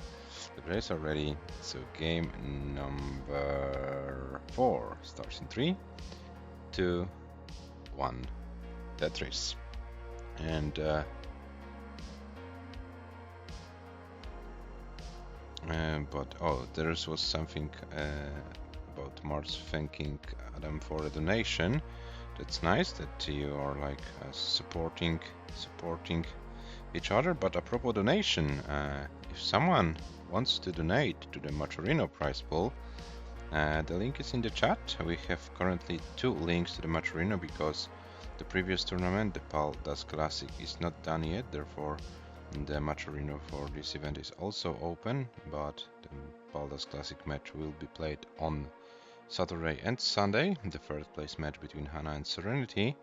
The players are ready. So game number 4 starts in 3, 2, 1. Tetris. And but oh, there was something about Marts thanking Adam for a donation. That's nice that you are like supporting each other. But apropos donation, if someone wants to donate to the Maturino prize pool, The link is in the chat. We have currently 2 links to the match arena because the previous tournament, the PALDAS Classic, is not done yet. Therefore, the match arena for this event is also open, but the PALDAS Classic match will be played on Saturday and Sunday, the first place match between Hana and Serenity.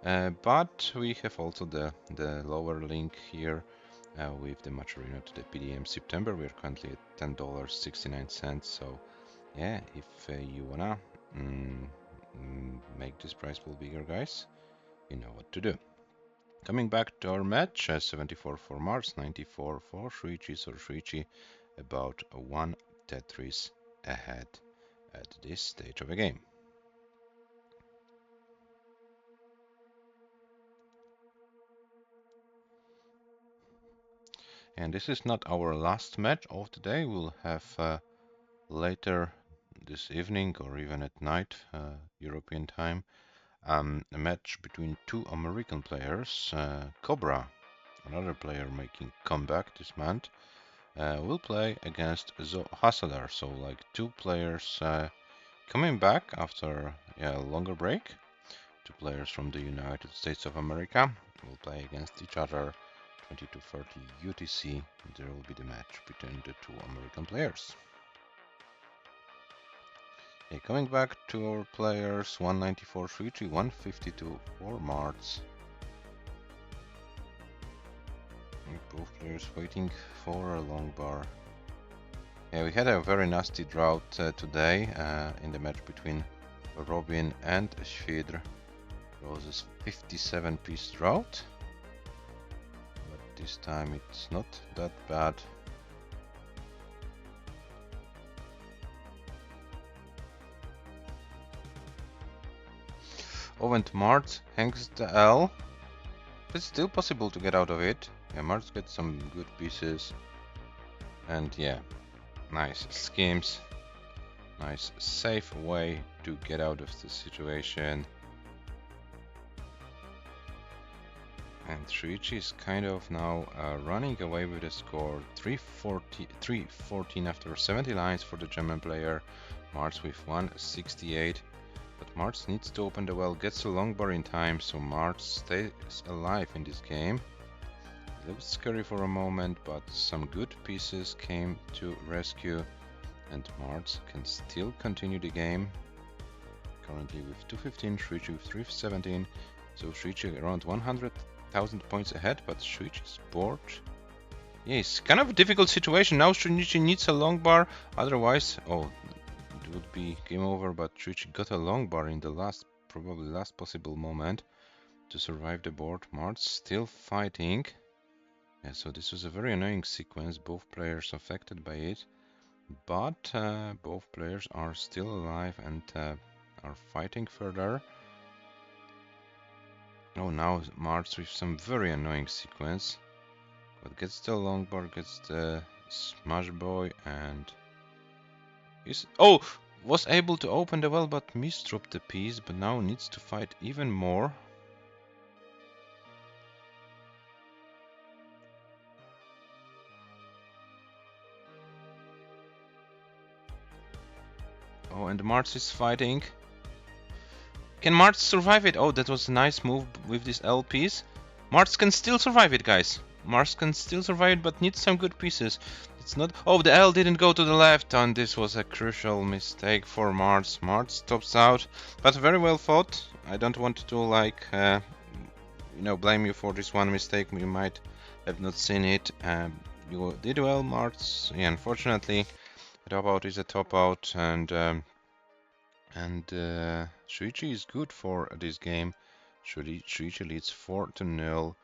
But we have also the lower link here with the match arena to the PDM September. We are currently at $10.69. So yeah, if you wanna make this prize pool bigger, guys, you know what to do. Coming back to our match, 74 for MARTS, 94 for SHUICHI, so SHUICHI about 1 Tetris ahead at this stage of the game. And this is not our last match of the day. We'll have later this evening or even at night, European time, a match between 2 American players. Cobra, another player making comeback this month, will play against Hasadar. So like 2 players coming back after a longer break. 2 players from the United States of America will play against each other. 20 to 30 UTC, there will be the match between the 2 American players. Okay, coming back to our players, 194 SHUICHI, 152 for MARTS. Both players waiting for a long bar. Yeah, we had a very nasty drought today in the match between Robin and ЩWIDR. It was a 57-piece drought. This time it's not that bad. Oh, and MARTS hangs the L. It's still possible to get out of it. Yeah, MARTS gets some good pieces. And yeah, nice schemes. Nice safe way to get out of the situation. And SHUICHI is kind of now running away with the score. 314 after 70 lines for the German player. MARTS with 168. But MARTS needs to open the well, gets a long bar in time, so MARTS stays alive in this game. A little bit scary for a moment, but some good pieces came to rescue. And MARTS can still continue the game. Currently with 215, SHUICHI with 317. So SHUICHI around 100,000 points ahead, but SHUICHI's board. Yeah, it's kind of a difficult situation. Now SHUICHI needs a long bar, otherwise, oh, it would be game over, but SHUICHI got a long bar in the probably last possible moment to survive the board. MARTS still fighting. Yeah, so this was a very annoying sequence, both players affected by it, but both players are still alive and are fighting further. Oh, now MARTS with some very annoying sequence, but gets the long bar, gets the smash boy, and was able to open the well, but misdropped the piece, but now needs to fight even more. Oh, and MARTS is fighting. Can MARTS survive it? Oh, that was a nice move with this L piece. MARTS can still survive it, guys. MARTS can still survive it, but needs some good pieces. It's not... Oh, the L didn't go to the left, and this was a crucial mistake for MARTS. MARTS tops out, but very well fought. I don't want to, like, blame you for this one mistake. You might have not seen it. You did well, MARTS. Yeah, unfortunately, a top out is a top out, and SHUICHI is good for this game. SHUICHI leads 4-0.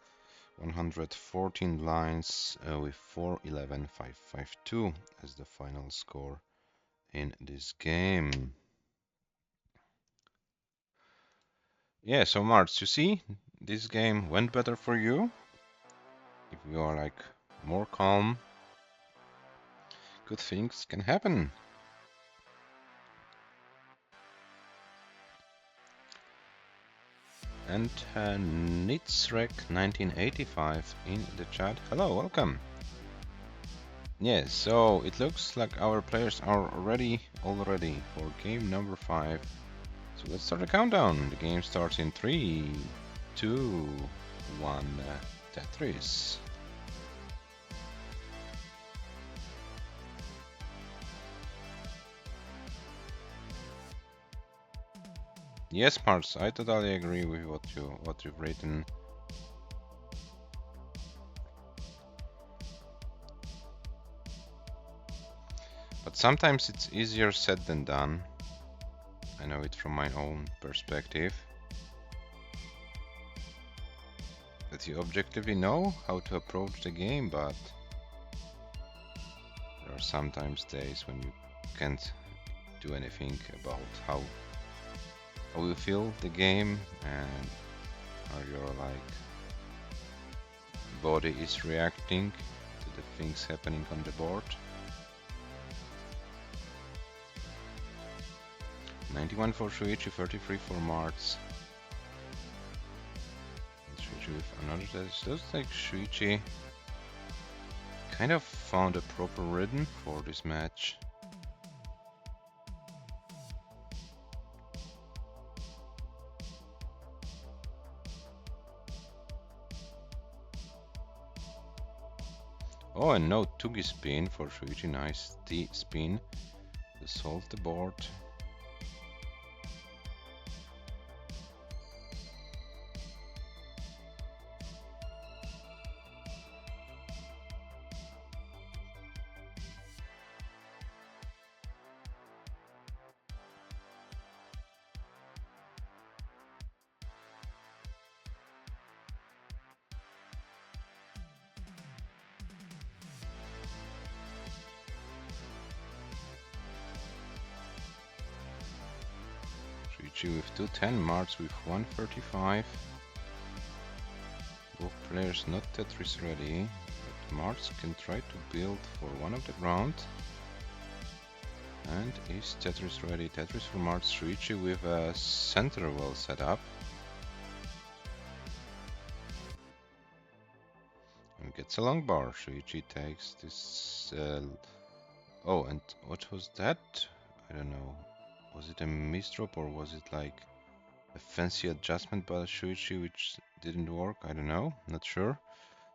114 lines with 4-11-5-5-2 as the final score in this game. Yeah, so MARTS, you see, this game went better for you. If you are like more calm, good things can happen. And Nitzrek 1985 in the chat. Hello, welcome. Yes, so it looks like our players are ready already for game number 5. So let's start the countdown. The game starts in 3, 2, 1. Tetris. Yes, Marts, I totally agree with what you've written. But sometimes it's easier said than done. I know it from my own perspective. That you objectively know how to approach the game, but there are sometimes days when you can't do anything about how you feel the game and how your body is reacting to the things happening on the board. 91 for SHUICHI, 33 for MARTS. SHUICHI with another test. Looks like SHUICHI kind of found a proper rhythm for this match. Oh, and no Tugi spin for SHUICHI. Nice D spin to solve the board. SHUICHI with 210, MARTS with 135. Both players not Tetris ready, but MARTS can try to build for one of the ground. And is Tetris ready? Tetris for MARTS. SHUICHI with a center well set up. And gets a long bar. SHUICHI takes this... Oh, and what was that? I don't know. Was it a misdrop or was it like a fancy adjustment by SHUICHI which didn't work? I don't know, not sure.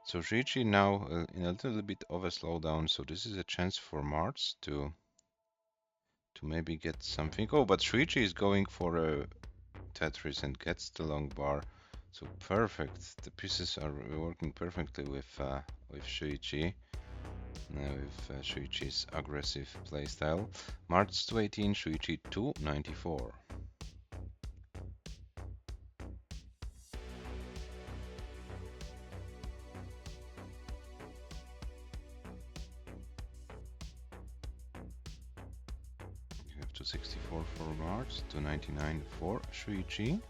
So SHUICHI now in a little bit of a slowdown, so this is a chance for MARTS to maybe get something. Oh, but SHUICHI is going for a Tetris and gets the long bar, so perfect. The pieces are working perfectly with SHUICHI. With SHUICHI's aggressive playstyle. MARTS 218, SHUICHI 294. You have 264 for MARTS, 299 for SHUICHI.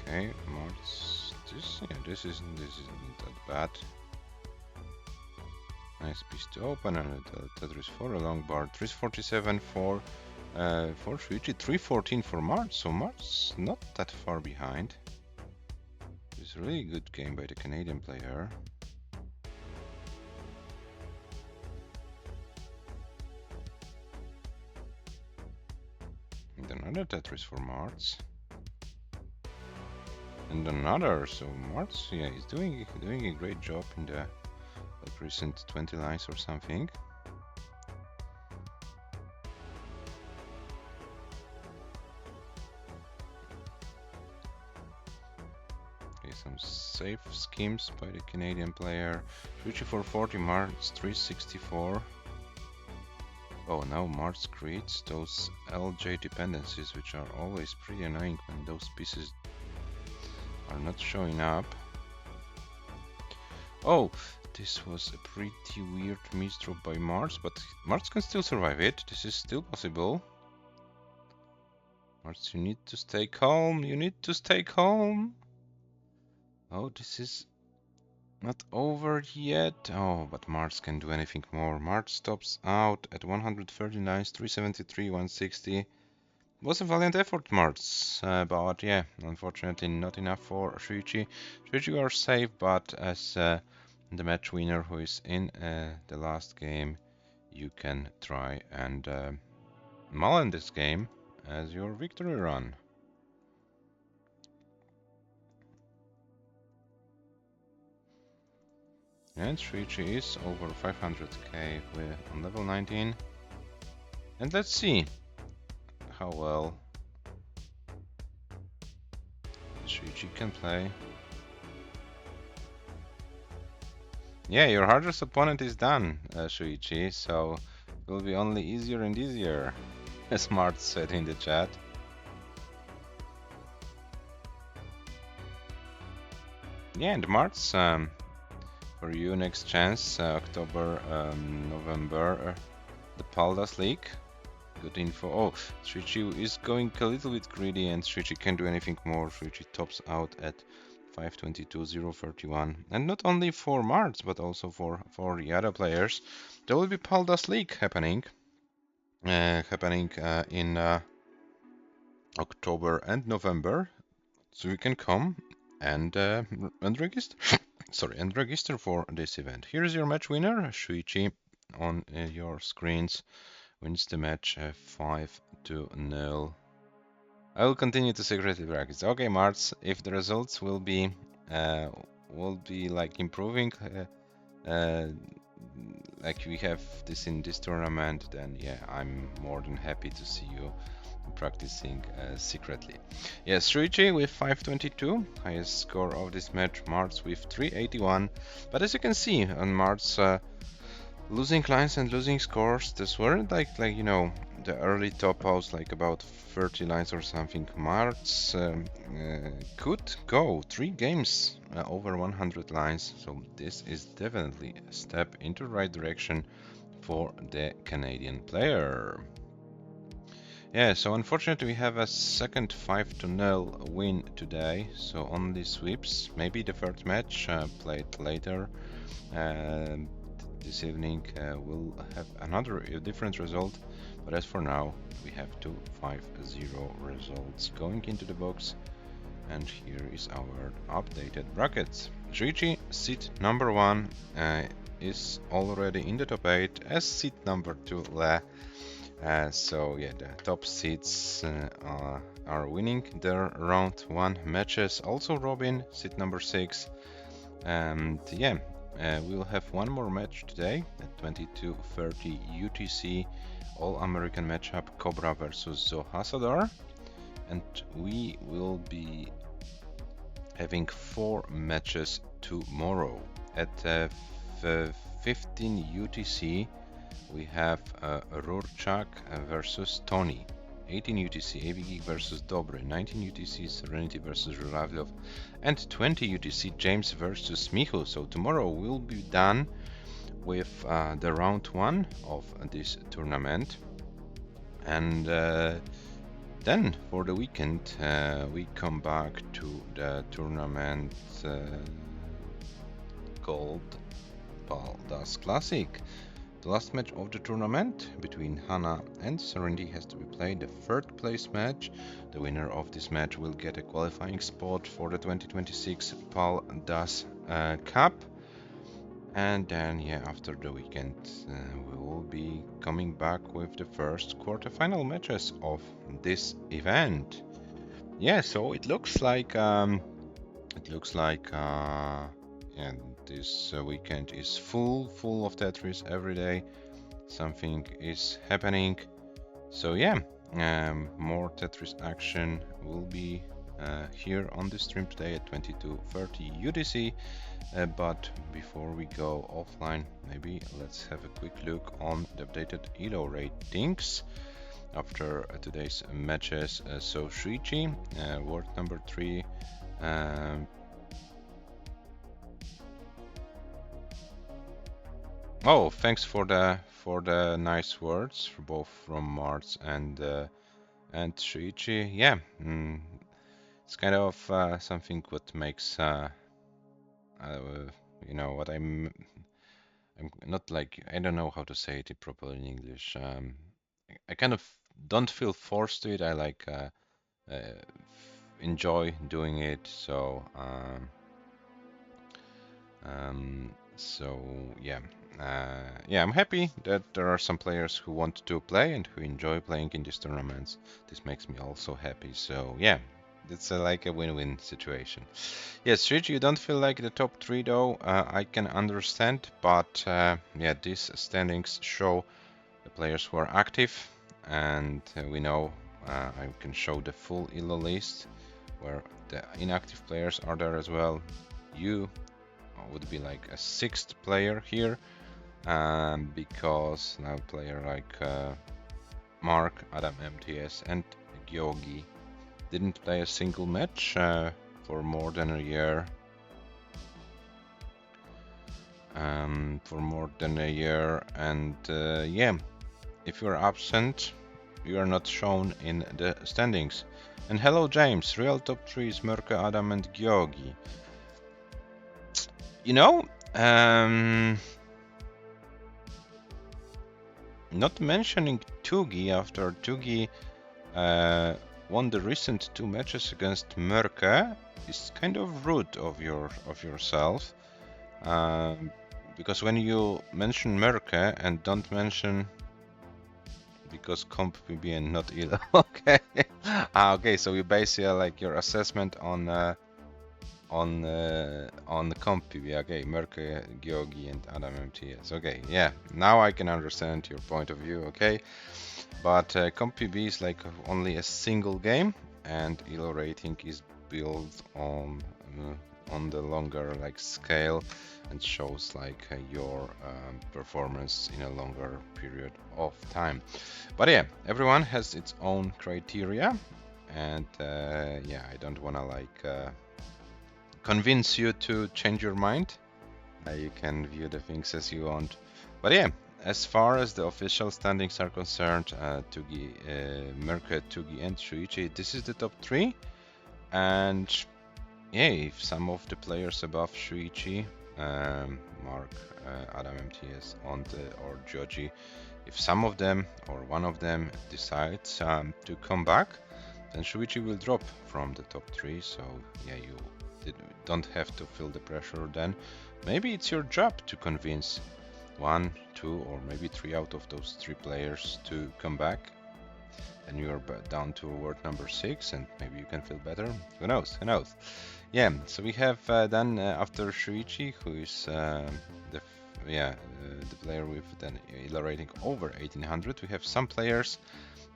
Okay, MARTS. This isn't that bad. Nice piece to open and Tetris for a long bar. 347 for SHUICHI, 314 for MARTS. So MARTS not that far behind. It's a really good game by the Canadian player. And another Tetris for MARTS. And another, so MARTS, yeah, he's doing a great job in the recent 20 lines or something. Okay, some safe schemes by the Canadian player. SHUICHI 440, MARTS 364. Oh, now MARTS creates those LJ dependencies, which are always pretty annoying when those pieces are not showing up. Oh, this was a pretty weird misdrop by MARTS, but MARTS can still survive it. This is still possible. MARTS, you need to stay calm. You need to stay calm. Oh, this is Not over yet. Oh, but Marts can do anything more. Marts stops out at 139, 373, 160. Was a valiant effort, Marts. But yeah, unfortunately not enough for SHUICHI. SHUICHI are safe, but as the match winner who is in the last game, you can try and mull this game as your victory run. And SHUICHI is over 500k on level 19. And let's see how well SHUICHI can play. Yeah, your hardest opponent is done, SHUICHI, so it will be only easier and easier, as Mart said in the chat. Yeah, and Marts, for you next chance, October, November, the Paldas League. Good info. Oh, SHUICHI is going a little bit greedy, and SHUICHI can't do anything more. SHUICHI tops out at 522.031. And not only for Marts, but also for the other players. There will be Paldas League happening in October and November. So you can come and register. Sorry, and register for this event. Here is your match winner, SHUICHI, on your screens. Wins the match 5-0. I will continue to secretly practice. Okay, Marts, if the results will be like improving, like we have this in this tournament, then yeah, I'm more than happy to see you practicing secretly. Yes, SHUICHI with 522, highest score of this match. Marts with 381, but as you can see on Marts, losing lines and losing scores, this weren't like you know, the early top outs, like about 30 lines or something. Marts could go 3 games over 100 lines, so this is definitely a step into the right direction for the Canadian player. Yeah, so unfortunately we have a second 5-0 win today, so only sweeps. Maybe the third match played later this evening will have another different result, but as for now we have 2 5-0 results going into the box, and here is our updated brackets. SHUICHI, seat number 1, is already in the top 8, as seat number 2 Le. So yeah, the top seeds are winning their round 1 matches. Also Robin, seat number 6, and yeah, we'll have one more match today at 22:30 UTC, All-American matchup Cobra versus Zohasador, and we will be having 4 matches tomorrow. At 15 UTC we have Rurchak versus Tony, 18 UTC Avigig versus Dobre, 19 UTC Serenity versus Żurawlov, and 20 UTC James versus Michu. So tomorrow we'll be done with the round 1 of this tournament, and then for the weekend we come back to the tournament called Paldas Classic. The last match of the tournament between Hana and Serenity has to be played, the 3rd place match. The winner of this match will get a qualifying spot for the 2026 Paldas Cup. And then, yeah, after the weekend, we will be coming back with the first quarterfinal matches of this event. Yeah, so it looks like and this weekend is full of Tetris every day. Something is happening. So yeah, more Tetris action will be here on the stream today at 22:30 UTC. But before we go offline, maybe let's have a quick look on the updated ELO ratings after today's matches. So SHUICHI, world number 3. Oh, thanks for the nice words, both from Marts and SHUICHI. Yeah, it's kind of something what makes you know what I'm not like, I don't know how to say it properly in English. I kind of don't feel forced to it. I like enjoy doing it. So yeah, yeah, I'm happy that there are some players who want to play and who enjoy playing in these tournaments. This makes me also happy. So yeah, it's like a win-win situation. Yes, Rich, you don't feel like the top three though. I can understand, but yeah, these standings show the players who are active, and we know I can show the full ELO list where the inactive players are there as well. You would be like a sixth player here, because now player like Mark, Adam MTS, and Gyogi didn't play a single match for more than a year. And yeah, if you're absent, you are not shown in the standings. And hello, James. Real top 3 is Murke, Adam, and Gyogi. You know, not mentioning Tugi after Tugi won the recent 2 matches against Murke is kind of rude of yourself. Because when you mention Murke and don't mention because comp PB and not ELO. Okay. Okay, so you base like your assessment on the comp PB. Okay, Merke, Gyogi, and Adam MTS. Okay, yeah. Now I can understand your point of view. Okay, but comp PB is like only a single game, and ELO rating is built on the longer like scale and shows like your performance in a longer period of time. But yeah, everyone has its own criteria, and yeah, I don't wanna like convince you to change your mind. You can view the things as you want. But yeah, as far as the official standings are concerned, Tugi, Merke, Tugi, and Shuichi, this is the top 3. And yeah, if some of the players above Shuichi, Mark, Adam MTS, or Joji, if some of them or one of them decides to come back, then Shuichi will drop from the top 3. So yeah, you don't have to feel the pressure then. Maybe it's your job to convince 1, 2, or maybe 3 out of those 3 players to come back. And you're down to world number 6, and maybe you can feel better. Who knows? Who knows? Yeah. So we have then after Shuichi, who is the player with an ELO rating over 1800. We have some players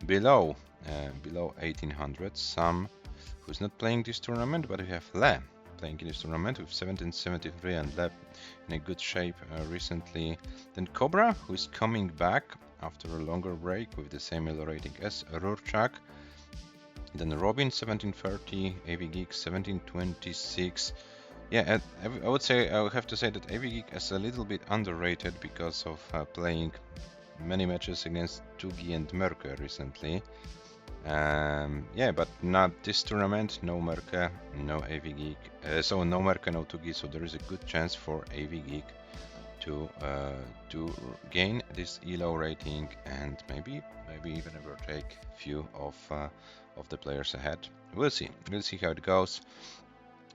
below 1800. Some who's not playing this tournament, but we have Le playing in this tournament with 1773 and Le in a good shape recently. Then Cobra, who is coming back after a longer break with the same ELO rating as Rurchak. Then Robin 1730, AV Geek 1726. Yeah, I would have to say that AV Geek is a little bit underrated because of playing many matches against Tugi and Merke recently. Yeah, but not this tournament. No Merke, no AV Geek. So no Merke, no Tugi. So there is a good chance for AV Geek to gain this ELO rating and maybe even overtake few of the players ahead. We'll see. We'll see how it goes.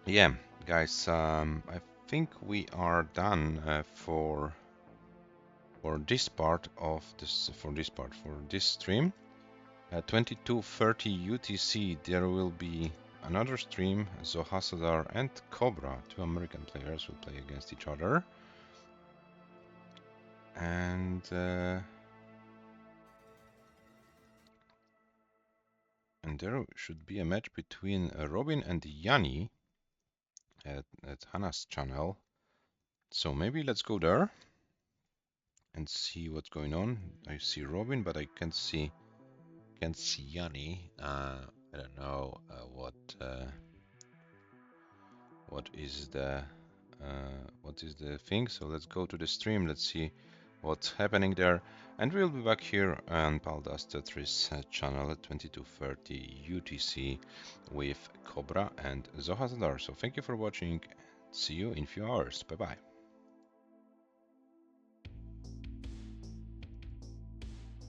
Yeah, guys. I think we are done for this part of this for this stream. At 22:30 UTC, there will be another stream. Zohasadar and Cobra, 2 American players, will play against each other. And there should be a match between Robin and Yanni at Hannah's channel. So maybe let's go there and see what's going on. I see Robin, but I can't see Yanni. I don't know what is the thing. So let's go to the stream. Let's see what's happening there, and we'll be back here on paldastetris channel at 22:30 UTC with Cobra and Zohazadar. So thank you for watching. See you in a few hours. Bye bye.